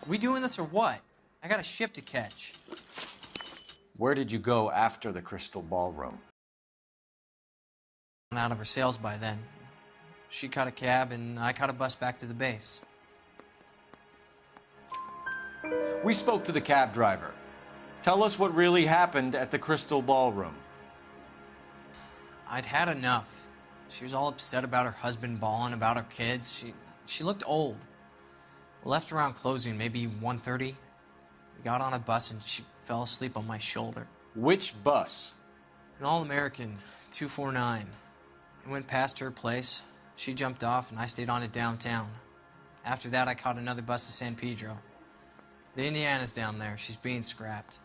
Speaker 22: We doing this or what? I got a ship to catch.
Speaker 12: Where did you go after the Crystal Ballroom?
Speaker 22: I'm out of her sales by then. She caught a cab and I caught a bus back to the base.
Speaker 12: We spoke to the cab driver. Tell us what really happened at the Crystal Ballroom.
Speaker 22: I'd had enough. She was all upset about her husband bawling about her kids. She looked old. We left around closing, maybe 1:30. We got on a bus and she fell asleep on my shoulder.
Speaker 12: Which bus?
Speaker 22: An All-American, 249. I went past her place. She jumped off and I stayed on it downtown. After that, I caught another bus to San Pedro. The Indiana's down there. She's being scrapped.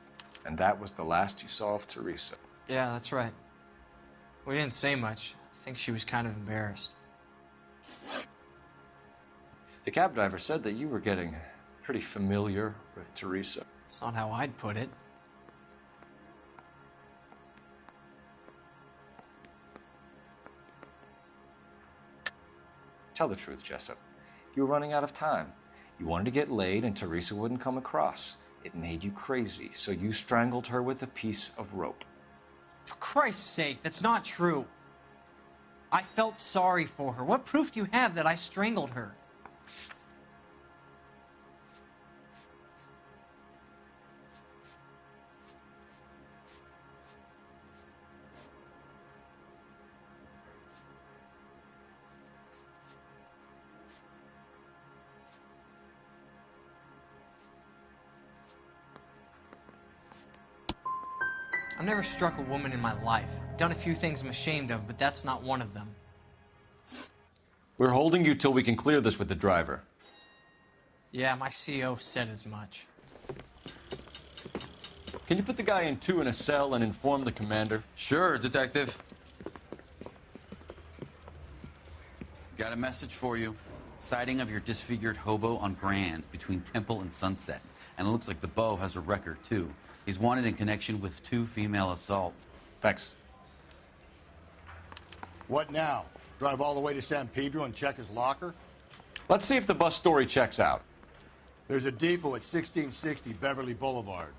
Speaker 12: And that was the last you saw of Teresa?
Speaker 22: Yeah, that's right. We didn't say much. I think she was kind of embarrassed.
Speaker 12: The cab driver said that you were getting pretty familiar with Teresa.
Speaker 22: It's not how I'd put it.
Speaker 12: Tell the truth, Jessup. You were running out of time. You wanted to get laid and Teresa wouldn't come across. It made you crazy, so you strangled her with a piece of rope.
Speaker 22: For Christ's sake, that's not true. I felt sorry for her. What proof do you have that I strangled her? I've never struck a woman in my life. Done a few things I'm ashamed of, but that's not one of them.
Speaker 12: We're holding you till we can clear this with the driver.
Speaker 22: Yeah, my CO said as much.
Speaker 12: Can you put the guy in 2 in a cell and inform the commander?
Speaker 7: Sure, Detective. Got a message for you. Sighting of your disfigured hobo on Grand between Temple and Sunset. And it looks like the Beau has a record, too. He's wanted in connection with 2 female assaults.
Speaker 12: Thanks.
Speaker 3: What now? Drive all the way to San Pedro and check his locker?
Speaker 12: Let's see if the bus story checks out.
Speaker 3: There's a depot at 1660 Beverly Boulevard.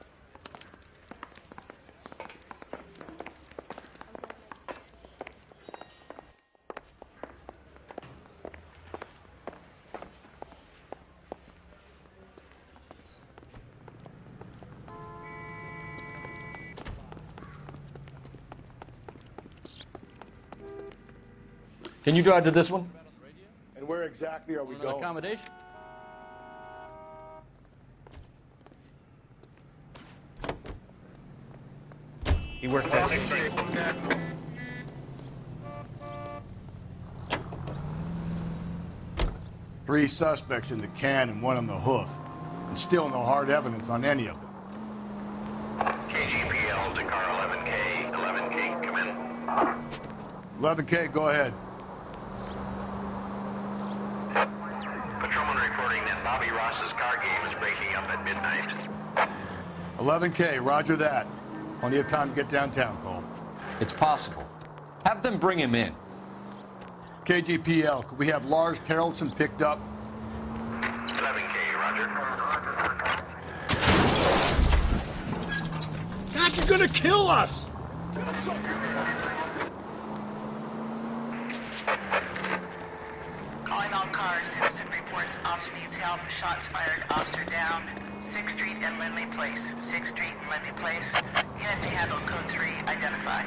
Speaker 12: Can you drive to this one?
Speaker 3: And where exactly are we going?
Speaker 7: Accommodation.
Speaker 9: He worked that.
Speaker 3: 3 suspects in the can and 1 on the hoof. And still no hard evidence on any of them.
Speaker 10: KGPL to car 11K. 11K, come in.
Speaker 3: 11K, go ahead.
Speaker 10: Patrolman reporting that Bobby Ross's car game is breaking up at midnight.
Speaker 3: 11K, roger that. Plenty of time to get downtown, Cole.
Speaker 12: It's possible. Have them bring him in.
Speaker 3: KGPL, could we have Lars Carrollson picked up?
Speaker 10: 11K, roger.
Speaker 5: God, you're gonna kill us!
Speaker 18: Calling all cars. Citizen reports officer needs help. Shots fired. Officer down. 6th Street and Lindley Place. 6th Street and Lindley Place. Unit to handle code 3. Identify.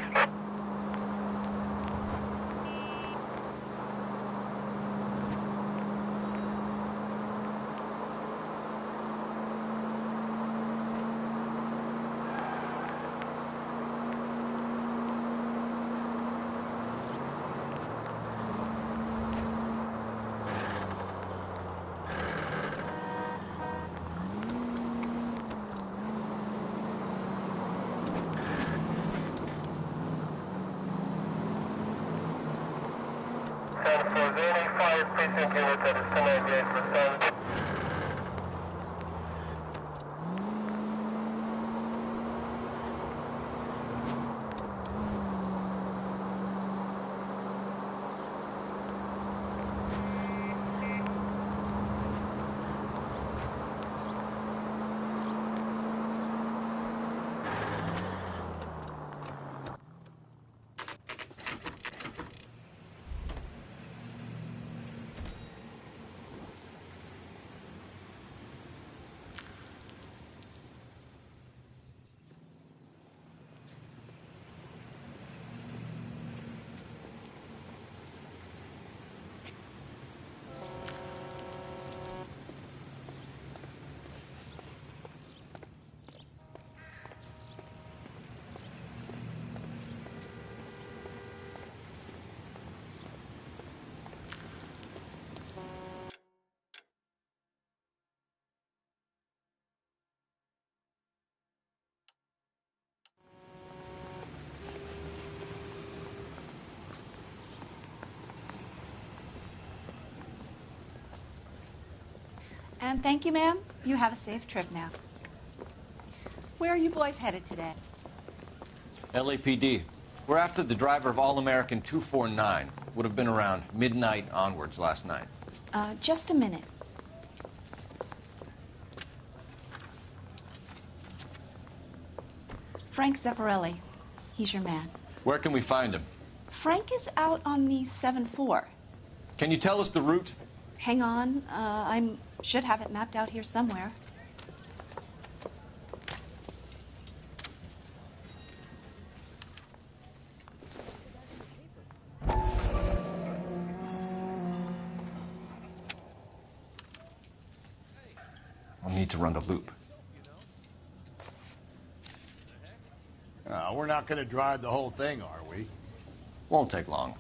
Speaker 11: And thank you, ma'am. You have a safe trip now. Where are you boys headed today?
Speaker 6: LAPD. We're after the driver of All-American 249. Would have been around midnight onwards last night.
Speaker 11: Just a minute. Frank Zeffirelli. He's your man.
Speaker 6: Where can we find him?
Speaker 11: Frank is out on the 7-4.
Speaker 6: Can you tell us the route?
Speaker 11: Hang on. I should have it mapped out here somewhere.
Speaker 6: I'll need to run the loop.
Speaker 3: We're not going to drive the whole thing, are we?
Speaker 6: Won't take long.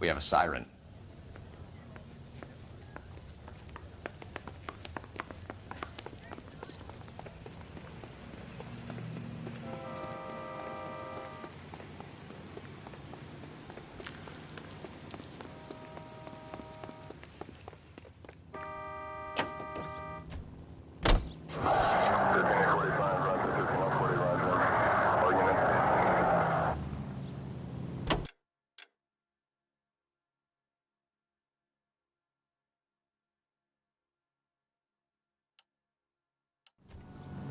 Speaker 6: We have a siren.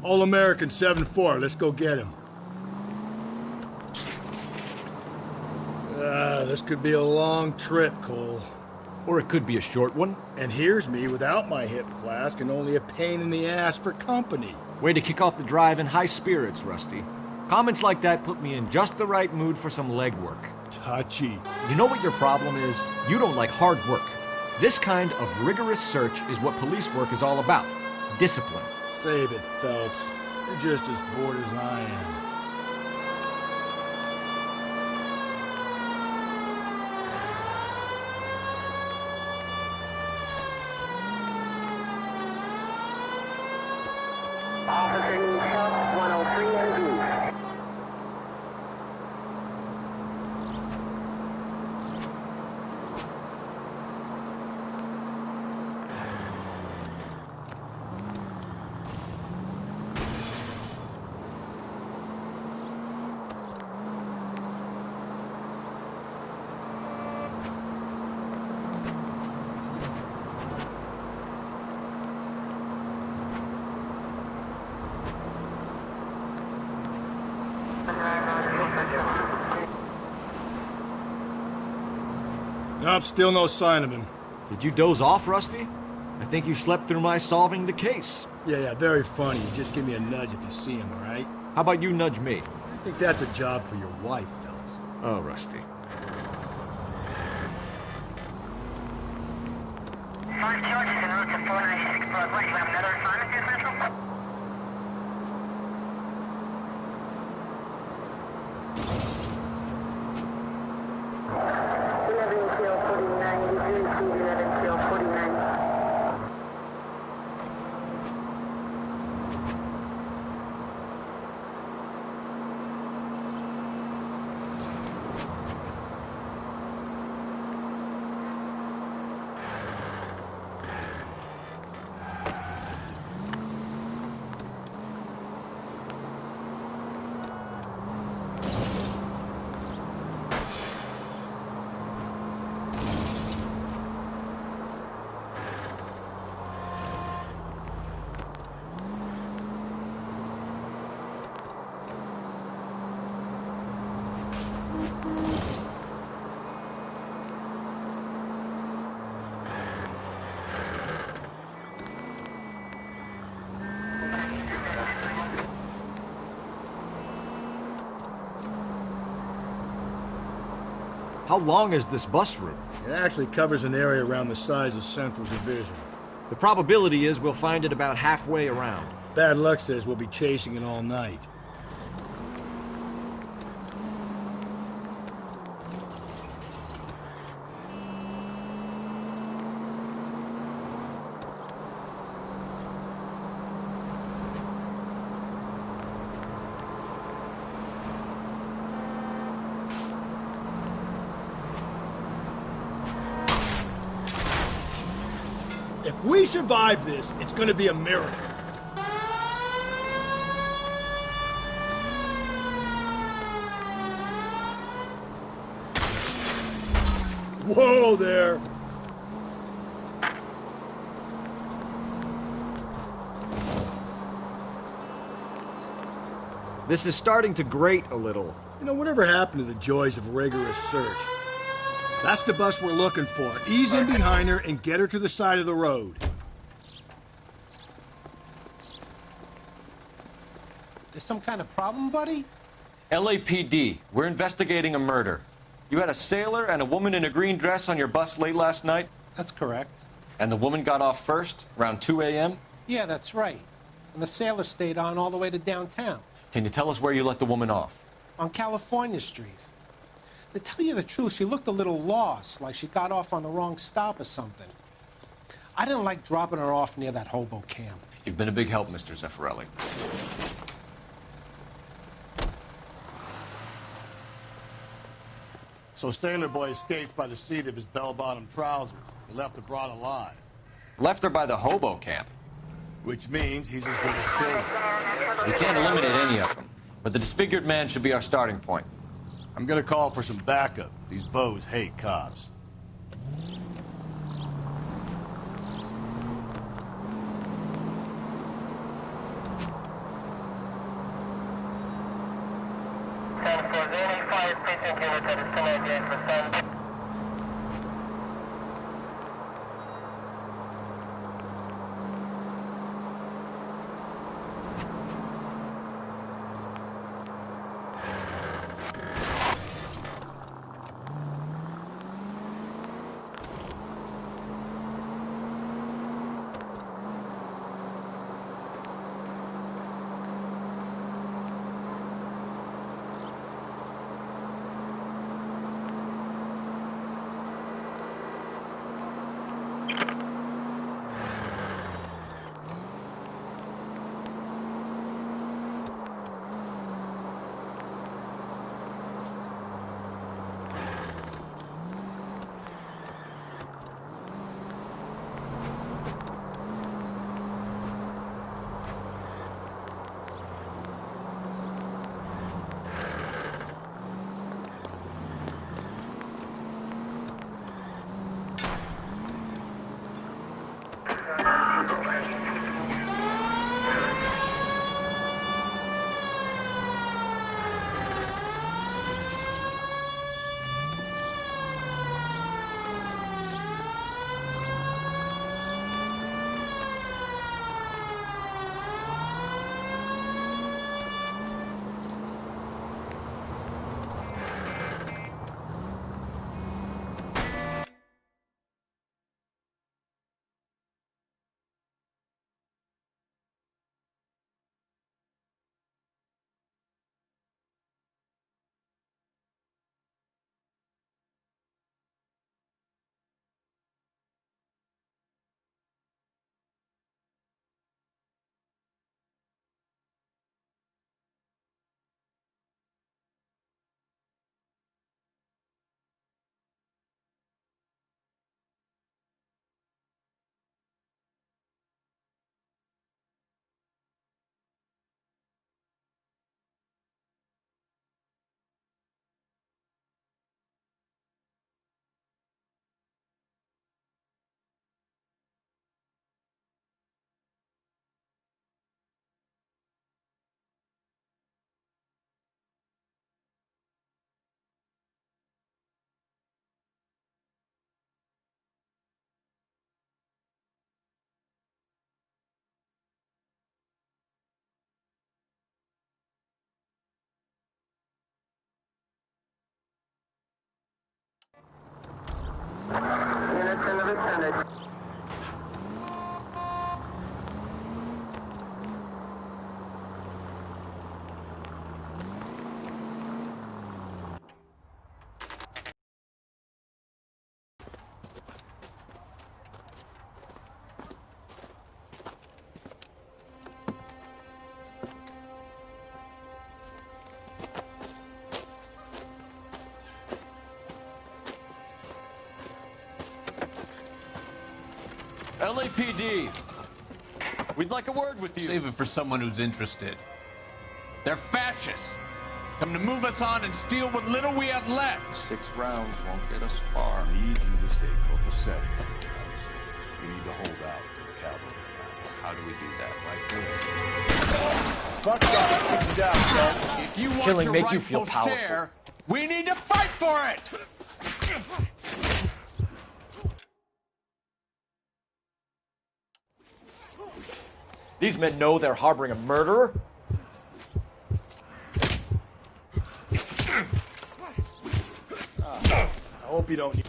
Speaker 5: All-American 7-4, let's go get him. This could be a long trip, Cole.
Speaker 6: Or it could be a short one.
Speaker 5: And here's me without my hip flask and only a pain in the ass for company.
Speaker 6: Way to kick off the drive in high spirits, Rusty. Comments like that put me in just the right mood for some legwork.
Speaker 5: Touchy.
Speaker 6: You know what your problem is? You don't like hard work. This kind of rigorous search is what police work is all about. Discipline.
Speaker 5: Save it, Phelps. You're just as bored as I am.
Speaker 10: Officer needs help, 103 NV.
Speaker 14: Thank you.
Speaker 5: Nope, still no sign of him.
Speaker 6: Did you doze off, Rusty? I think you slept through my solving the case.
Speaker 5: Yeah, very funny. Just give me a nudge if you see him, all right?
Speaker 6: How about you nudge me?
Speaker 5: I think that's a job for your wife, fellas.
Speaker 6: Oh, Rusty.
Speaker 10: First George is en route to 496 Broadway. You have another assignment here, Central?
Speaker 6: How long is this bus route?
Speaker 5: It actually covers an area around the size of Central Division.
Speaker 6: The probability is we'll find it about halfway around.
Speaker 5: Bad luck says we'll be chasing it all night. If we survive this, it's gonna be a miracle. Whoa there!
Speaker 6: This is starting to grate a little.
Speaker 5: You know, whatever happened to the joys of rigorous search? That's the bus we're looking for. Ease in behind her and get her to the side of the road.
Speaker 14: There's some kind of problem, buddy?
Speaker 12: LAPD, we're investigating a murder. You had a sailor and a woman in a green dress on your bus late last night?
Speaker 14: That's correct.
Speaker 12: And the woman got off first, around 2 a.m.?
Speaker 14: Yeah, that's right. And the sailor stayed on all the way to downtown.
Speaker 12: Can you tell us where you let the woman off?
Speaker 14: On California Street. To tell you the truth, she looked a little lost, like she got off on the wrong stop or something. I didn't like dropping her off near that hobo camp.
Speaker 12: You've been a big help, Mr. Zeffirelli.
Speaker 3: So Sailor Boy escaped by the seat of his bell-bottom trousers. He left the broad alive.
Speaker 12: Left her by the hobo camp.
Speaker 3: Which means he's as good as killed.
Speaker 12: We can't eliminate any of them, but the disfigured man should be our starting point.
Speaker 3: I'm gonna call for some backup. These bows hate cops.
Speaker 6: LAPD, we'd like a word with you.
Speaker 19: Save it for someone who's interested. They're fascists. Come to move us on and steal what little we have left.
Speaker 12: 6 rounds won't get us far.
Speaker 3: I need you to stay copacetic. We need to hold out to the cavalry now.
Speaker 19: How do we do that?
Speaker 3: Like this. Buckshot, keep you down, son.
Speaker 19: If you want
Speaker 12: Killing
Speaker 19: your
Speaker 12: make you
Speaker 19: rightful
Speaker 12: feel powerful.
Speaker 19: share, we need to fight for it!
Speaker 6: These men know they're harboring a murderer?
Speaker 3: I hope you don't need...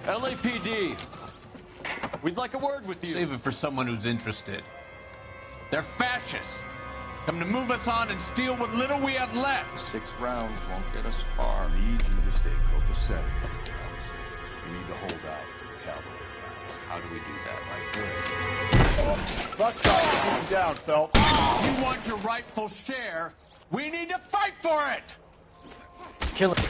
Speaker 6: LAPD, we'd like a word with you.
Speaker 19: Save it for someone who's interested. They're fascists. Come to move us on and steal what little we have left.
Speaker 12: 6 rounds won't get us far.
Speaker 3: I need you to stay copacetic. We need to hold out to the cavalry now.
Speaker 19: How do we do that?
Speaker 3: Like this. Buckshot, keep you down, Phelps.
Speaker 19: You want your rightful share, we need to fight for it!
Speaker 6: Kill him.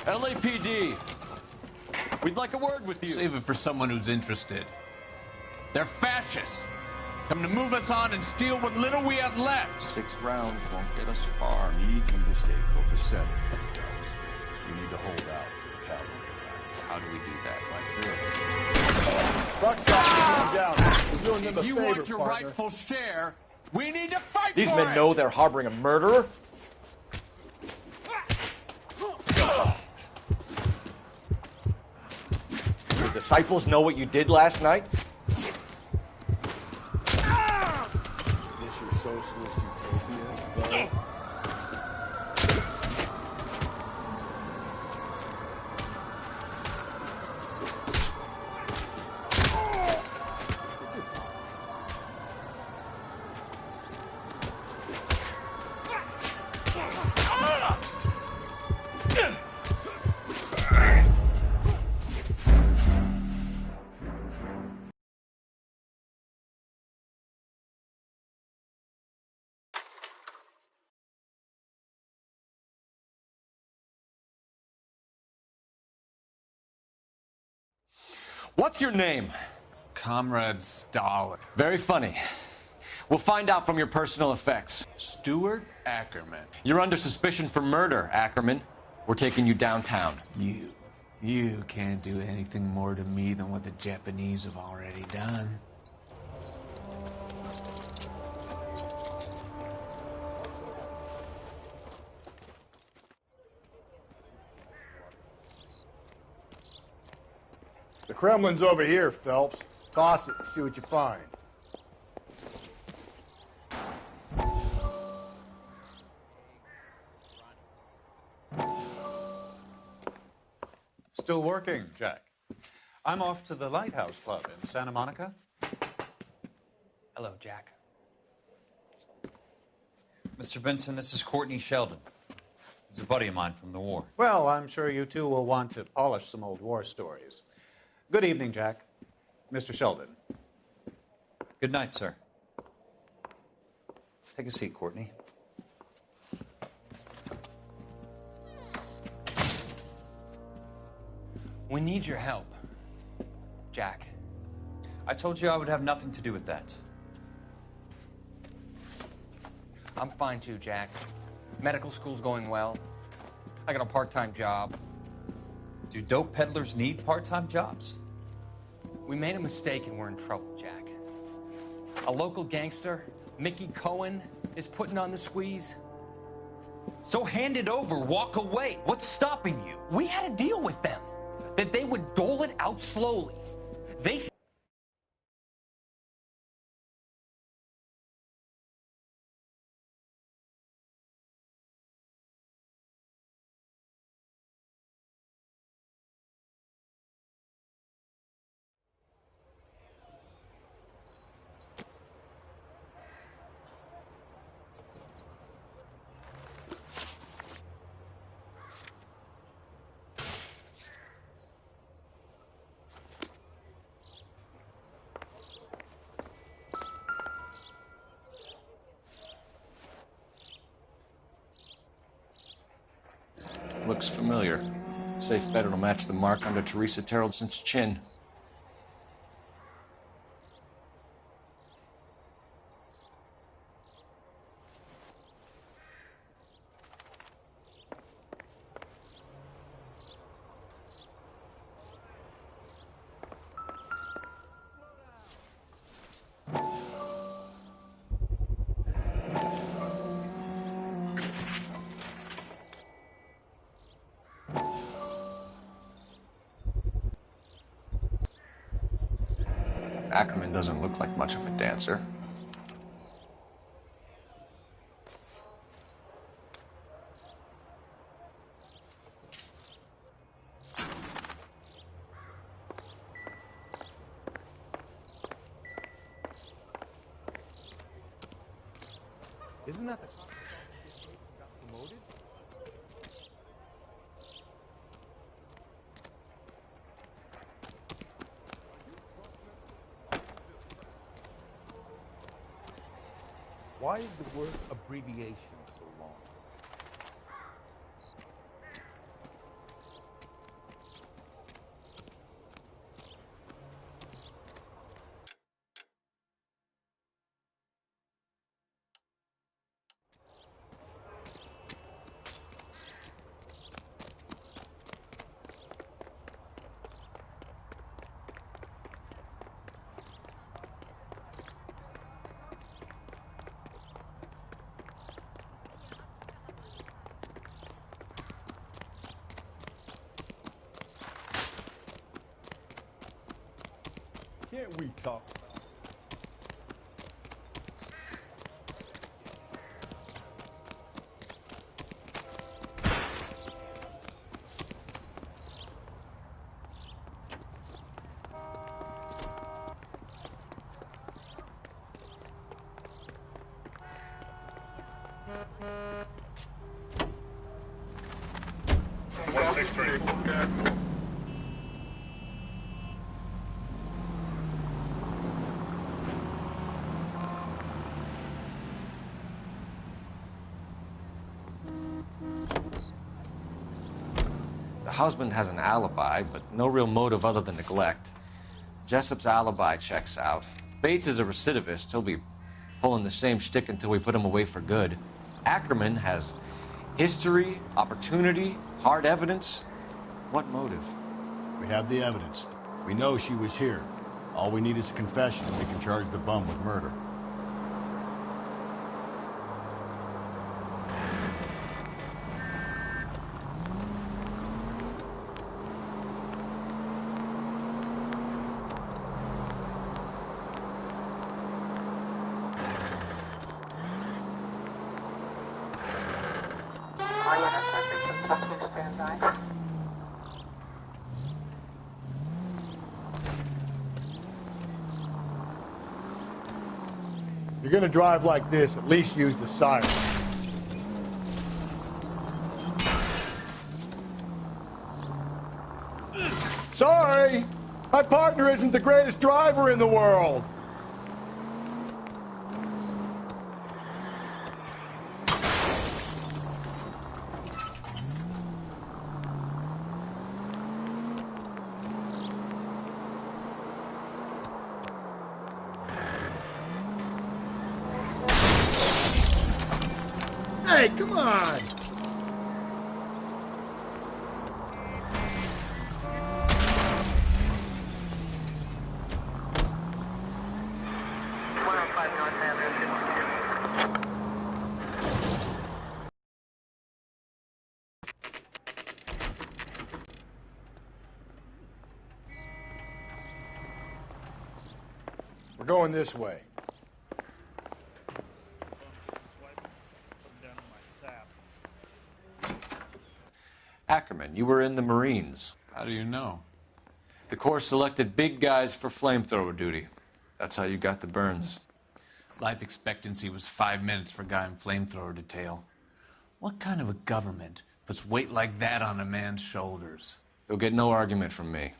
Speaker 19: LAPD. We'd like a word with you. Save it for someone who's interested. They're fascist. Come to move us on and steal what little we have left.
Speaker 12: 6 rounds won't get us far.
Speaker 3: I need you to stay copacetic, fellas. You need to hold out to the cavalry arrive.
Speaker 12: How do we do that?
Speaker 3: Like this. Buckshot down. You're doing them a
Speaker 19: If you
Speaker 3: favor,
Speaker 19: want your
Speaker 3: partner.
Speaker 19: rightful share, we need to fight
Speaker 6: These
Speaker 19: for
Speaker 6: men
Speaker 19: it.
Speaker 6: know they're harboring a murderer? Your disciples know what you did last night?
Speaker 3: This your socialist utopia, bud?
Speaker 6: What's your name?
Speaker 19: Comrade Stalin.
Speaker 6: Very funny. We'll find out from your personal effects.
Speaker 19: Stuart Ackerman.
Speaker 6: You're under suspicion for murder, Ackerman. We're taking you downtown.
Speaker 19: You can't do anything more to me than what the Japanese have already done.
Speaker 3: The Kremlin's over here, Phelps. Toss it and see what you find.
Speaker 1: Still working, Jack. I'm off to the Lighthouse Club in Santa Monica.
Speaker 17: Hello, Jack. Mr. Benson, this is Courtney Sheldon. He's a buddy of mine from the war.
Speaker 1: Well, I'm sure you two will want to polish some old war stories. Good evening, Jack. Mr. Sheldon.
Speaker 17: Good night, sir. Take a seat, Courtney.
Speaker 15: We need your help, Jack.
Speaker 17: I told you I would have nothing to do with that.
Speaker 15: I'm fine too, Jack. Medical school's going well. I got a part-time job.
Speaker 17: Do dope peddlers need part-time jobs?
Speaker 15: We made a mistake and we're in trouble, Jack. A local gangster, Mickey Cohen, is putting on the squeeze.
Speaker 17: So hand it over, walk away. What's stopping you?
Speaker 15: We had a deal with them that they would dole it out slowly. They
Speaker 12: Looks familiar. Safe bet it'll match the mark under Teresa Terrelson's chin. Ackerman doesn't look like much of a dancer.
Speaker 3: Isn't that the got promoted?
Speaker 23: Why is the word abbreviation so long? What are we talking about?
Speaker 12: The husband has an alibi, but no real motive other than neglect. Jessup's alibi checks out. Bates is a recidivist. He'll be pulling the same shtick until we put him away for good. Ackerman has history, opportunity, hard evidence. What motive?
Speaker 3: We have the evidence. We know she was here. All we need is a confession, and we can charge the bum with murder. If you're gonna drive like this, at least use the siren. Sorry! My partner isn't the greatest driver in the world!
Speaker 5: Hey, come on!
Speaker 3: We're going this way.
Speaker 12: Ackerman, you were in the Marines.
Speaker 19: How do you know?
Speaker 12: The Corps selected big guys for flamethrower duty. That's how you got the burns.
Speaker 19: Life expectancy was 5 minutes for a guy in flamethrower detail. What kind of a government puts weight like that on a man's shoulders?
Speaker 12: You'll get no argument from me.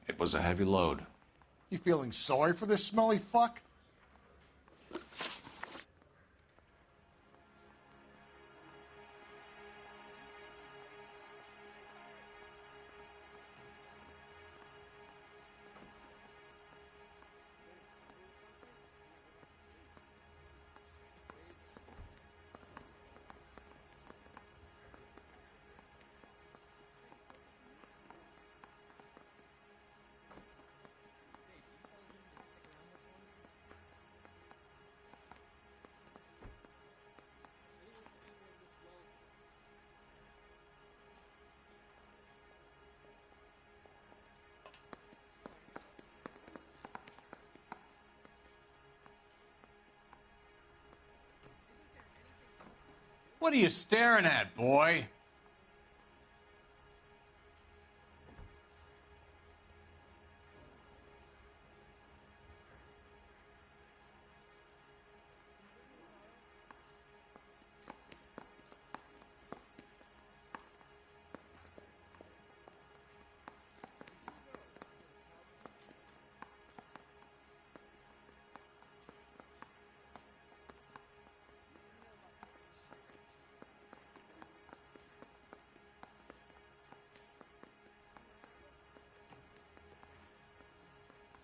Speaker 12: It was a heavy load.
Speaker 3: You feeling sorry for this smelly fuck?
Speaker 19: What are you staring at, boy?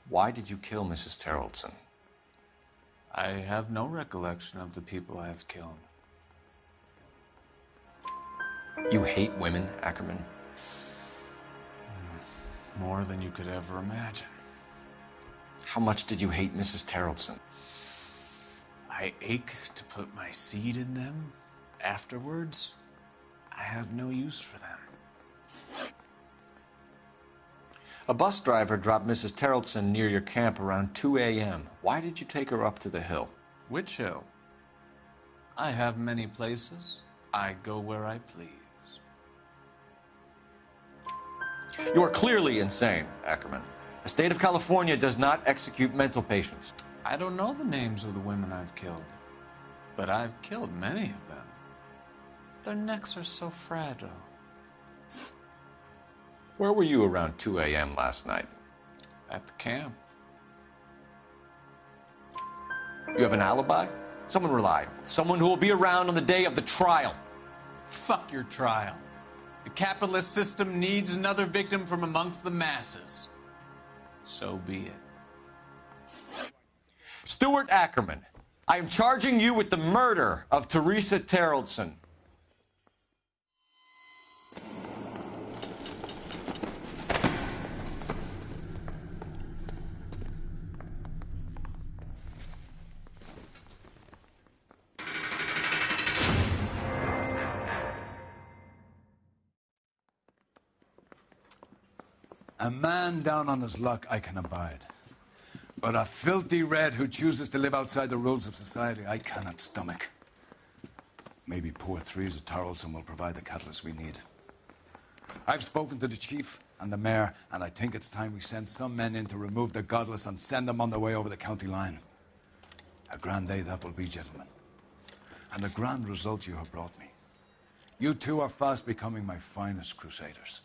Speaker 12: Why did you kill Mrs. Terrelson?
Speaker 19: I have no recollection of the people I have killed.
Speaker 12: You hate women, Ackerman?
Speaker 19: More than you could ever imagine.
Speaker 12: How much did you hate Mrs. Terrelson?
Speaker 19: I ache to put my seed in them. Afterwards, I have no use for them.
Speaker 12: A bus driver dropped Mrs. Terrellson near your camp around 2 a.m. Why did you take her up to the hill?
Speaker 19: Which hill? I have many places. I go where I please.
Speaker 12: You are clearly insane, Ackerman. The state of California does not execute mental patients.
Speaker 19: I don't know the names of the women I've killed, but I've killed many of them. Their necks are so fragile.
Speaker 12: Where were you around 2 a.m. last night?
Speaker 19: At the camp.
Speaker 12: You have an alibi? Someone reliable. Someone who will be around on the day of the trial.
Speaker 19: Fuck your trial. The capitalist system needs another victim from amongst the masses. So be it.
Speaker 12: Stuart Ackerman, I am charging you with the murder of Teresa Terrellson.
Speaker 4: A man down on his luck I can abide. But a filthy red who chooses to live outside the rules of society, I cannot stomach. Maybe poor Teresa Terrellson will provide the catalyst we need. I've spoken to the chief and the mayor, and I think it's time we send some men in to remove the godless and send them on their way over the county line. A grand day that will be, gentlemen. And a grand result you have brought me. You two are fast becoming my finest crusaders.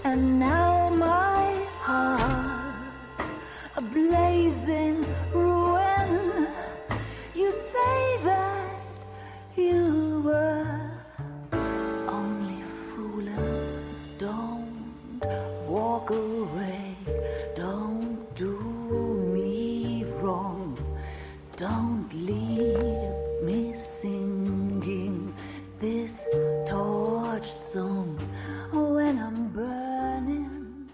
Speaker 13: And now my heart's a blazing ruin. You say that you were only fooling. Don't walk away. Don't do me wrong. Don't leave me singing this torched song when I'm burning.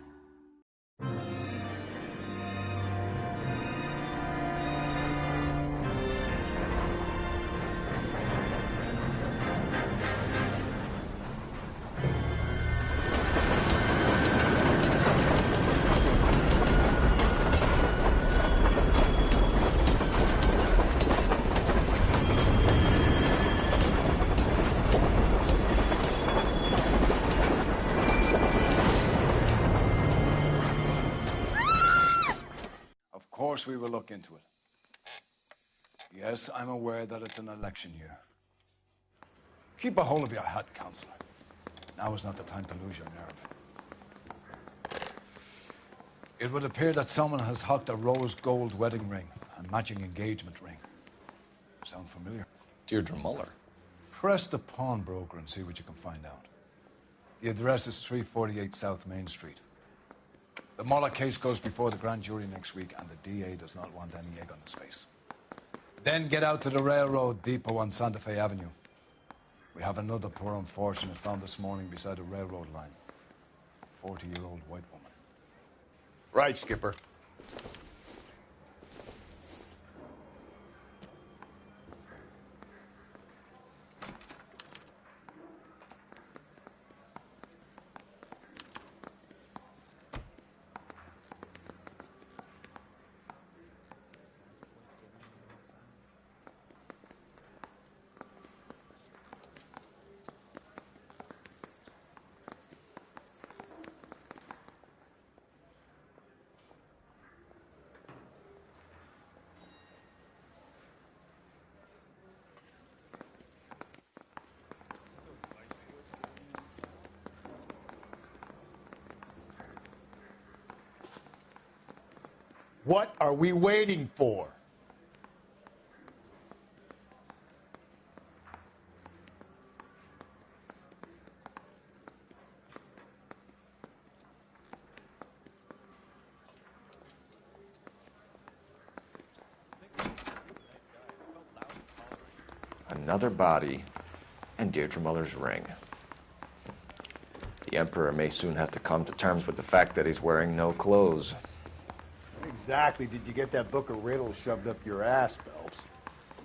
Speaker 4: course we will look into it. Yes, I'm aware that it's an election year. Keep a hold of your hat, Counselor. Now is not the time to lose your nerve. It would appear that someone has hucked a rose gold wedding ring and matching engagement ring. Sound familiar?
Speaker 12: Deirdre Muller.
Speaker 4: Press the pawnbroker and see what you can find out. The address is 348 South Main Street. The Muller case goes before the grand jury next week, and the DA does not want any egg on his face. Then get out to the railroad depot on Santa Fe Avenue. We have another poor unfortunate found this morning beside a railroad line. 40-year-old white woman.
Speaker 3: Right, Skipper.
Speaker 5: What are we waiting for?
Speaker 12: Another body and Deirdre Muller's ring. The Emperor may soon have to come to terms with the fact that he's wearing no clothes.
Speaker 5: Exactly did you get that book of riddles shoved up your ass, Phelps?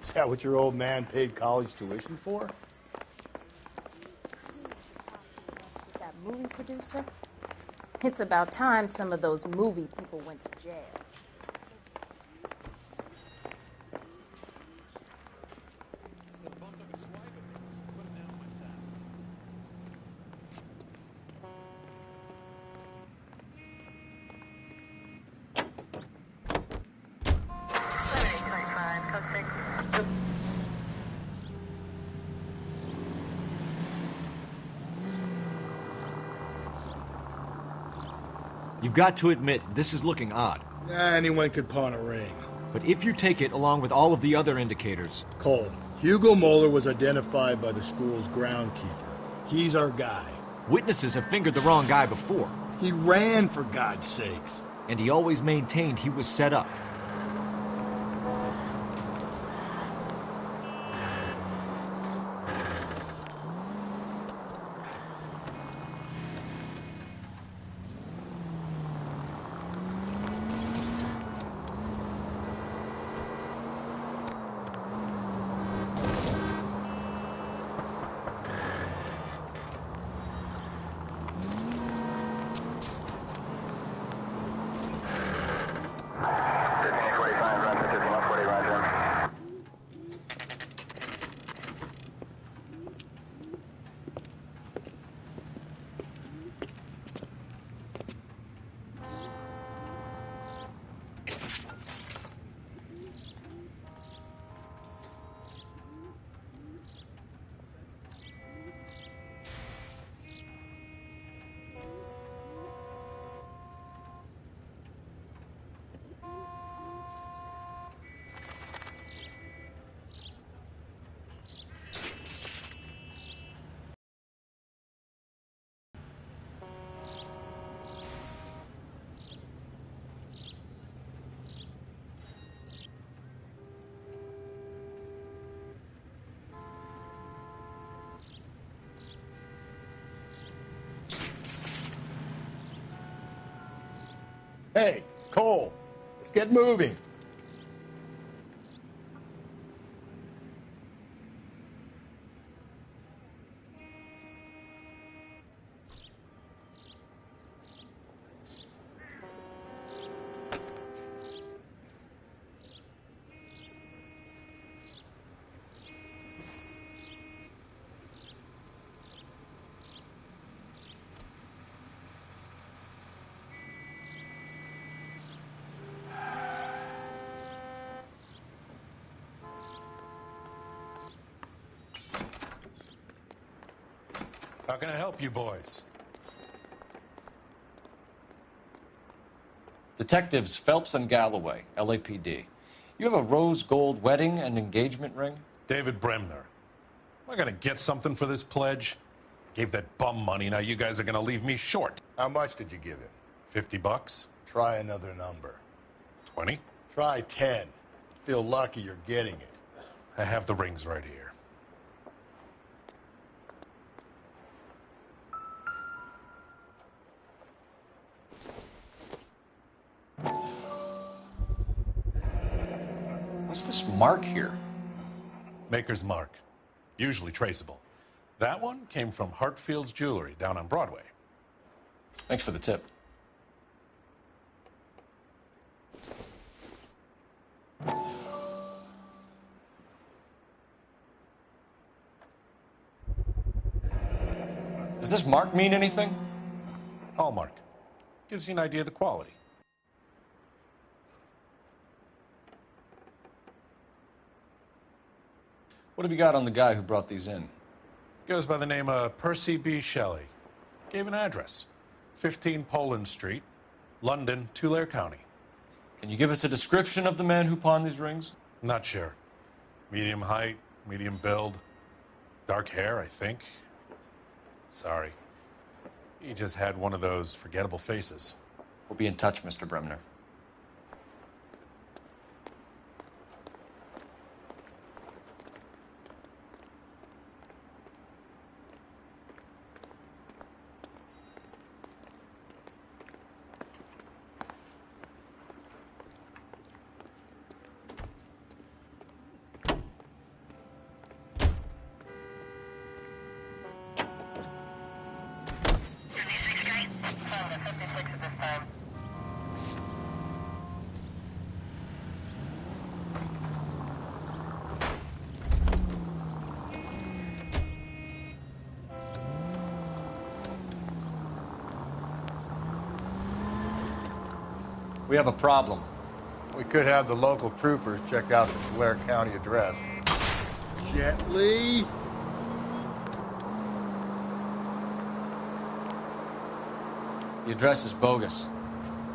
Speaker 5: Is that what your old man paid college tuition for?
Speaker 8: That movie producer? It's about time some of those movie people went to jail.
Speaker 6: You've got to admit, this is looking odd.
Speaker 5: Anyone could pawn a ring.
Speaker 6: But if you take it along with all of the other indicators...
Speaker 5: Cole, Hugo Moeller was identified by the school's groundkeeper. He's our guy.
Speaker 6: Witnesses have fingered the wrong guy before.
Speaker 5: He ran, for God's sakes.
Speaker 6: And he always maintained he was set up.
Speaker 5: Hey, Cole, let's get moving.
Speaker 2: How can I help you boys?
Speaker 12: Detectives Phelps and Galloway, LAPD. You have a rose gold wedding and engagement ring?
Speaker 2: David Bremner. Am I gonna get something for this pledge? Gave that bum money, now you guys are gonna leave me short.
Speaker 3: How much did you give him?
Speaker 2: $50?
Speaker 3: Try another number.
Speaker 2: 20?
Speaker 3: Try 10. Feel lucky you're getting it.
Speaker 2: I have the rings right here.
Speaker 12: What's this mark here?
Speaker 2: Maker's mark. Usually traceable. That one came from Hartfield's Jewelry down on Broadway.
Speaker 12: Thanks for the tip. Does this mark mean anything?
Speaker 2: Hallmark. Gives you an idea of the quality.
Speaker 12: What have you got on the guy who brought these in?
Speaker 2: Goes by the name of Percy B. Shelley. Gave an address. 15 Poland Street, London, Tulare County.
Speaker 12: Can you give us a description of the man who pawned these rings?
Speaker 2: Not sure. Medium height, medium build. Dark hair, I think. Sorry. He just had one of those forgettable faces.
Speaker 12: We'll be in touch, Mr. Bremner. We have a problem.
Speaker 3: We could have the local troopers check out the Tulare County address.
Speaker 5: Gently.
Speaker 12: The address is bogus.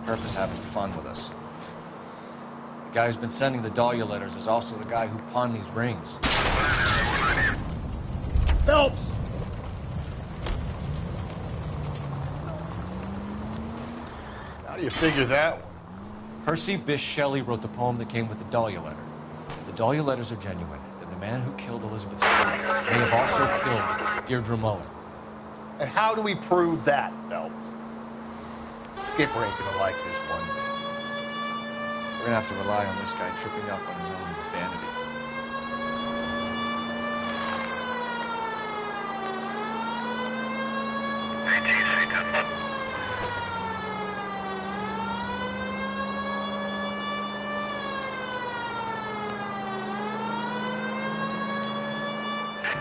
Speaker 12: Herb is having fun with us. The guy who's been sending the Dahlia letters is also the guy who pawned these rings.
Speaker 5: Phelps!
Speaker 3: How do you figure that one?
Speaker 12: Percy Bysshe Shelley wrote the poem that came with the Dahlia letter. If the Dahlia letters are genuine, then the man who killed Elizabeth Shelley may have also killed Deirdre Muller.
Speaker 3: And how do we prove that, Phelps? Skipper ain't gonna like this one bit.
Speaker 12: We're gonna have to rely on this guy tripping up on his own vanity.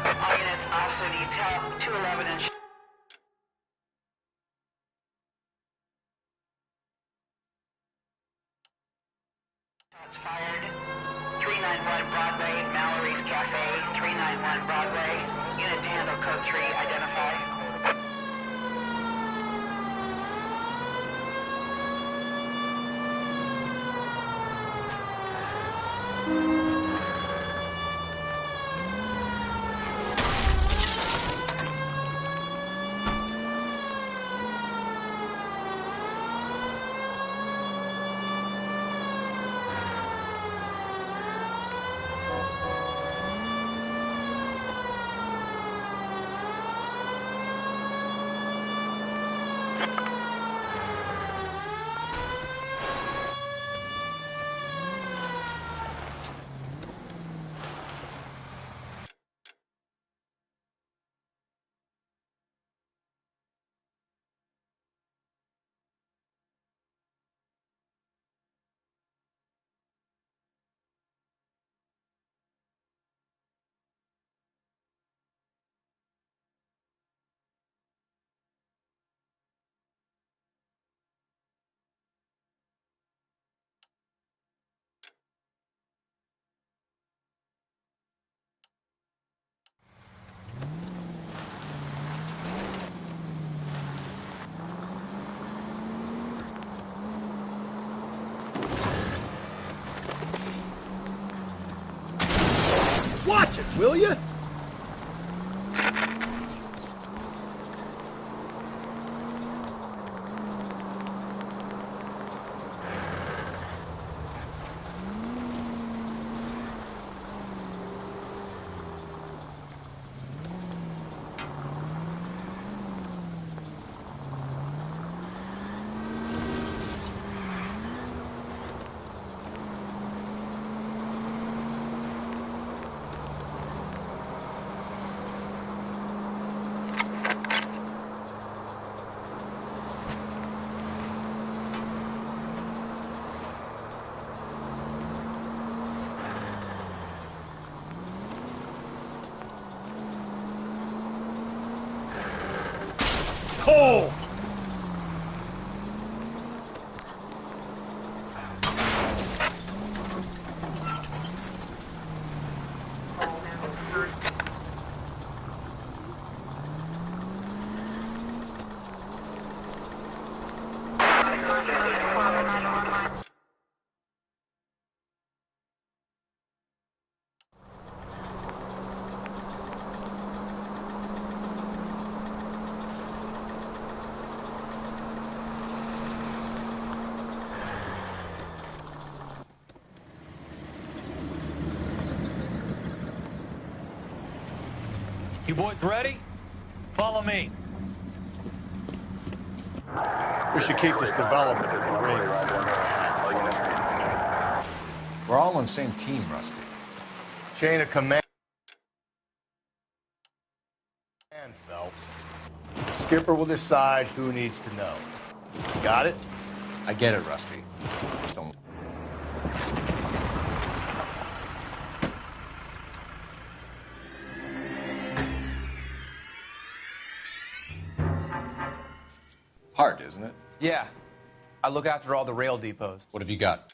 Speaker 18: All units, officer needs help. 211 and... Shots fired. 391 Broadway, Mallory's Cafe. 391 Broadway. Unit to handle code 3, identify.
Speaker 5: watch it, will you?
Speaker 3: Cole!
Speaker 16: You boys ready? Follow me.
Speaker 3: We should keep this development at the rings.
Speaker 12: We're all on the same team, Rusty.
Speaker 3: Chain of command, Phelps. Skipper will decide who needs to know. Got it?
Speaker 12: I get it, Rusty. Just don't... Hard, isn't it?
Speaker 15: Yeah. I look after all the rail depots.
Speaker 12: What have you got?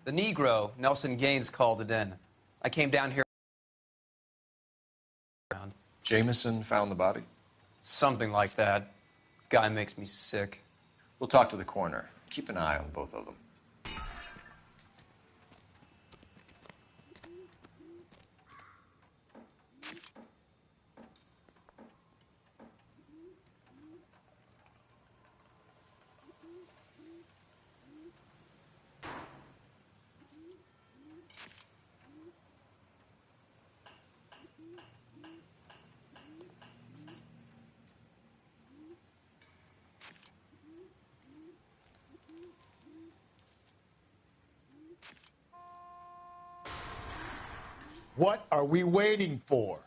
Speaker 20: The Negro, Nelson Gaines, called it in. I came down here.
Speaker 12: Jameson found the body?
Speaker 20: Something like that. Guy makes me sick.
Speaker 12: We'll talk to the coroner. Keep an eye on both of them.
Speaker 5: What are we waiting for?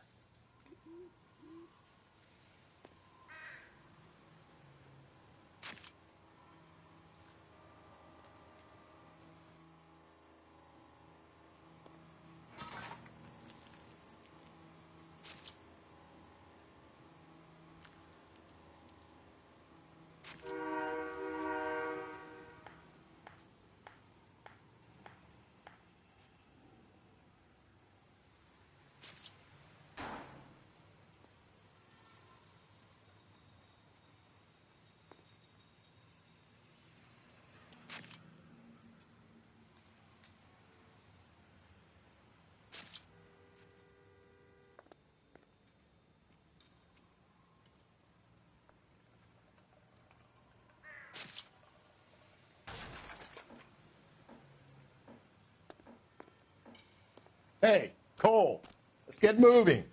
Speaker 5: Hey, Cole, let's get moving.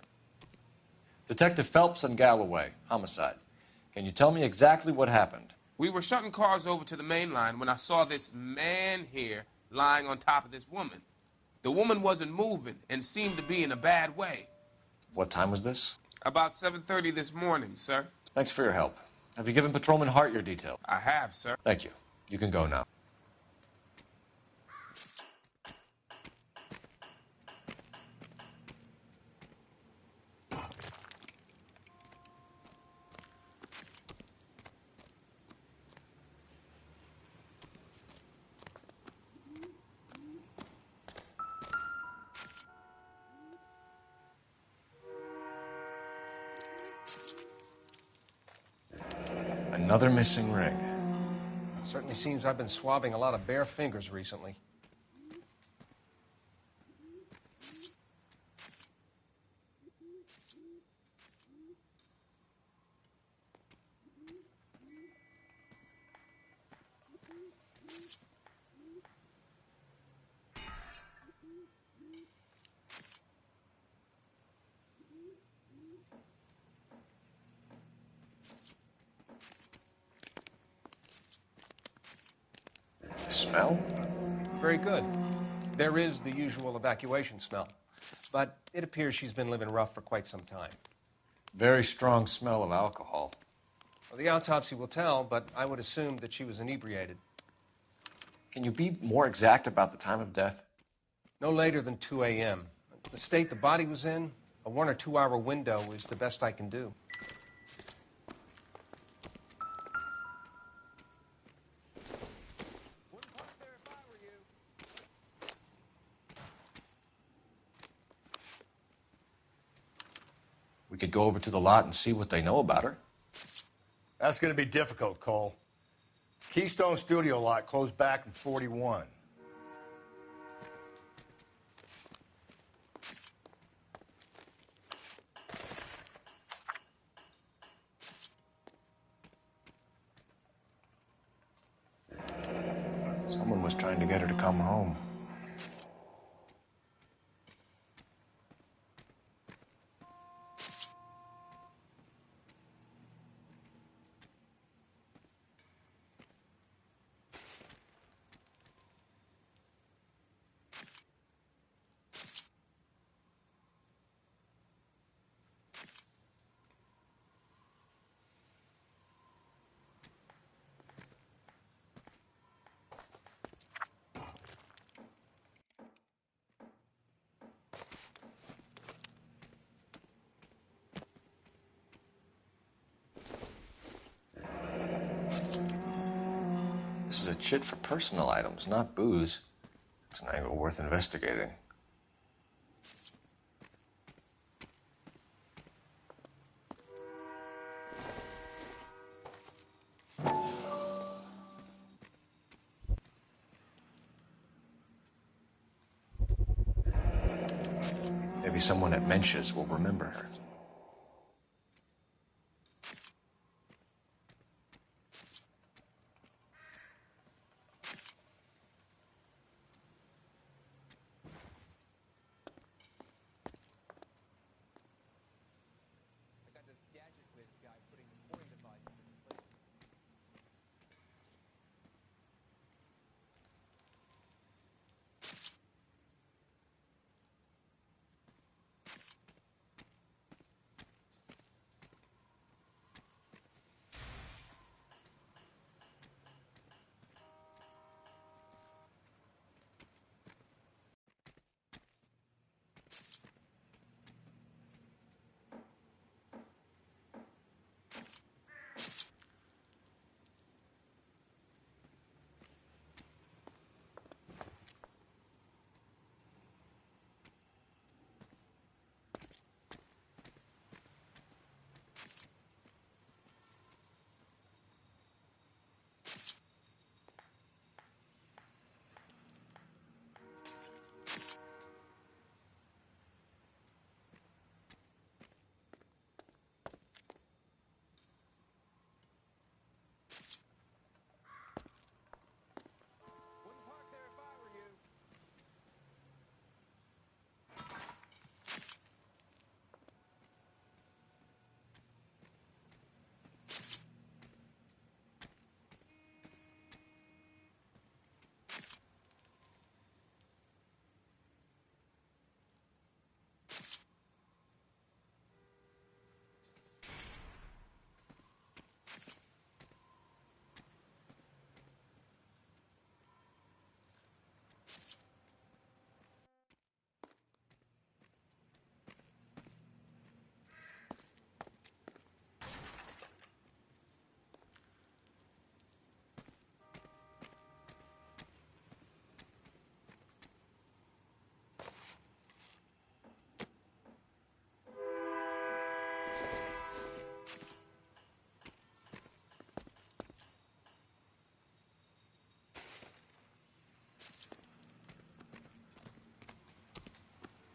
Speaker 12: Detective Phelps and Galloway, homicide. Can you tell me exactly what happened?
Speaker 21: We were shutting cars over to the main line when I saw this man here lying on top of this woman. The woman wasn't moving and seemed to be in a bad way.
Speaker 12: What time was this?
Speaker 21: About 7:30 this morning, sir.
Speaker 12: Thanks for your help. Have you given Patrolman Hart your detail?
Speaker 21: I have, sir.
Speaker 12: Thank you. You can go now. Another missing ring.
Speaker 22: Certainly seems I've been swabbing a lot of bare fingers recently.
Speaker 12: Smell?
Speaker 22: Very good. There is the usual evacuation smell, but it appears she's been living rough for quite some time.
Speaker 12: Very strong smell of alcohol.
Speaker 22: Well, the autopsy will tell, but I would assume that she was inebriated.
Speaker 12: Can you be more exact about the time of death?
Speaker 22: No later than 2 a.m. The state the body was in, a 1 or 2 hour window is the best I can do.
Speaker 12: We could go over to the lot and see what they know about her.
Speaker 3: That's going to be difficult, Cole. Keystone Studio lot closed back in 41.
Speaker 12: Someone was trying to get her to come home. This is a chit for personal items, not booze. It's an angle worth investigating. Maybe someone at Mensch's will remember her.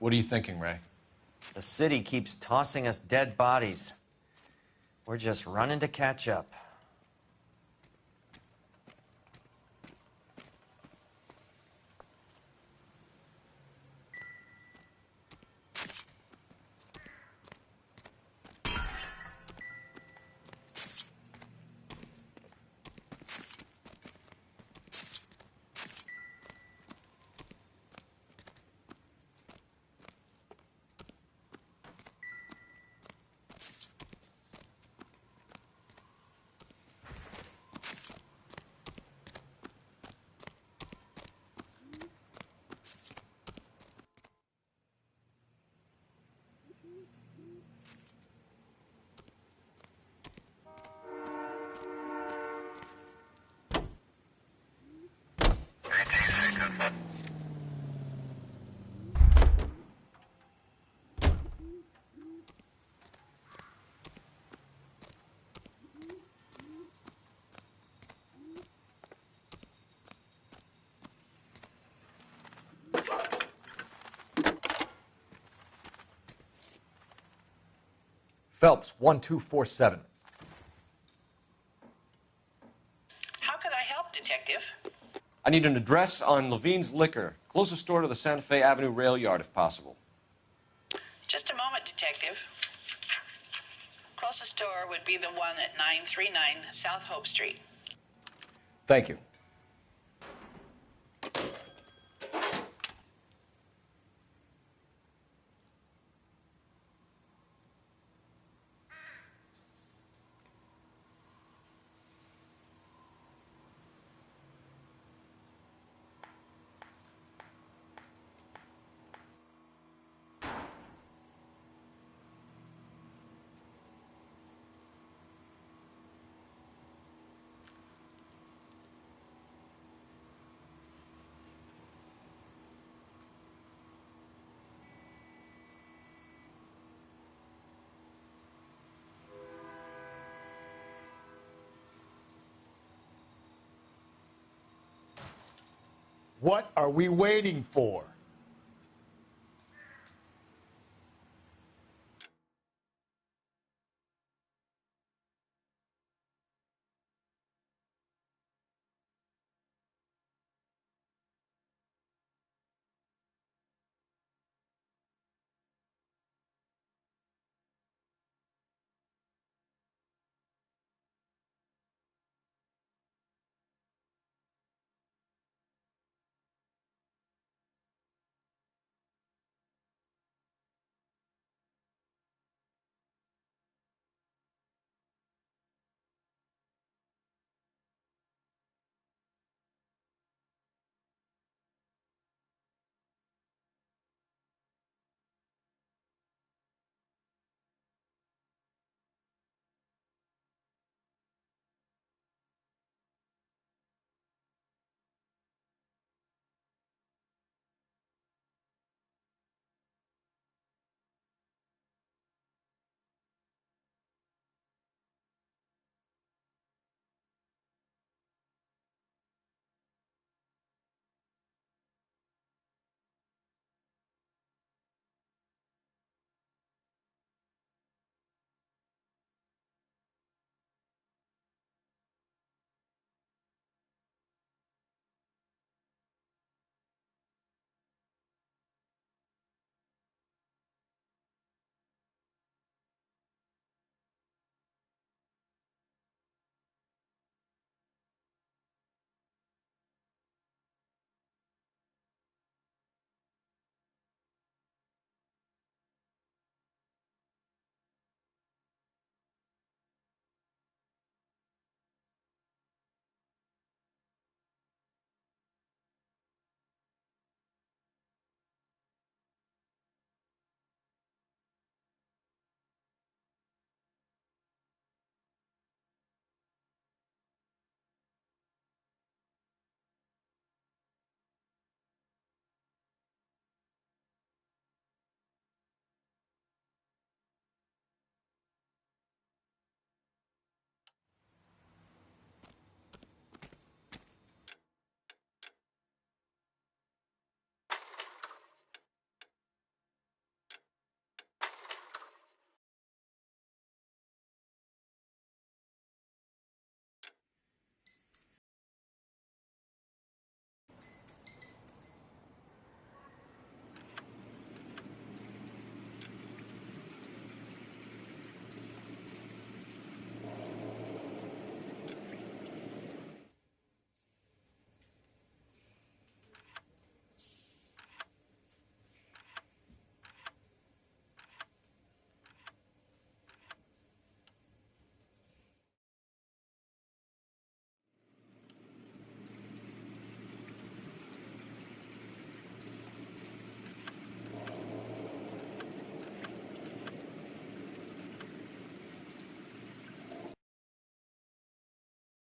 Speaker 12: What are you thinking, Ray?
Speaker 7: The city keeps tossing us dead bodies. We're just running to catch up.
Speaker 6: Phelps, 1247.
Speaker 18: How could I help, Detective?
Speaker 12: I need an address on Levine's Liquor. Closest store to the Santa Fe Avenue rail yard, if possible.
Speaker 18: Just a moment, Detective. Closest store would be the one at 939 South Hope Street.
Speaker 6: Thank you.
Speaker 5: What are we waiting for?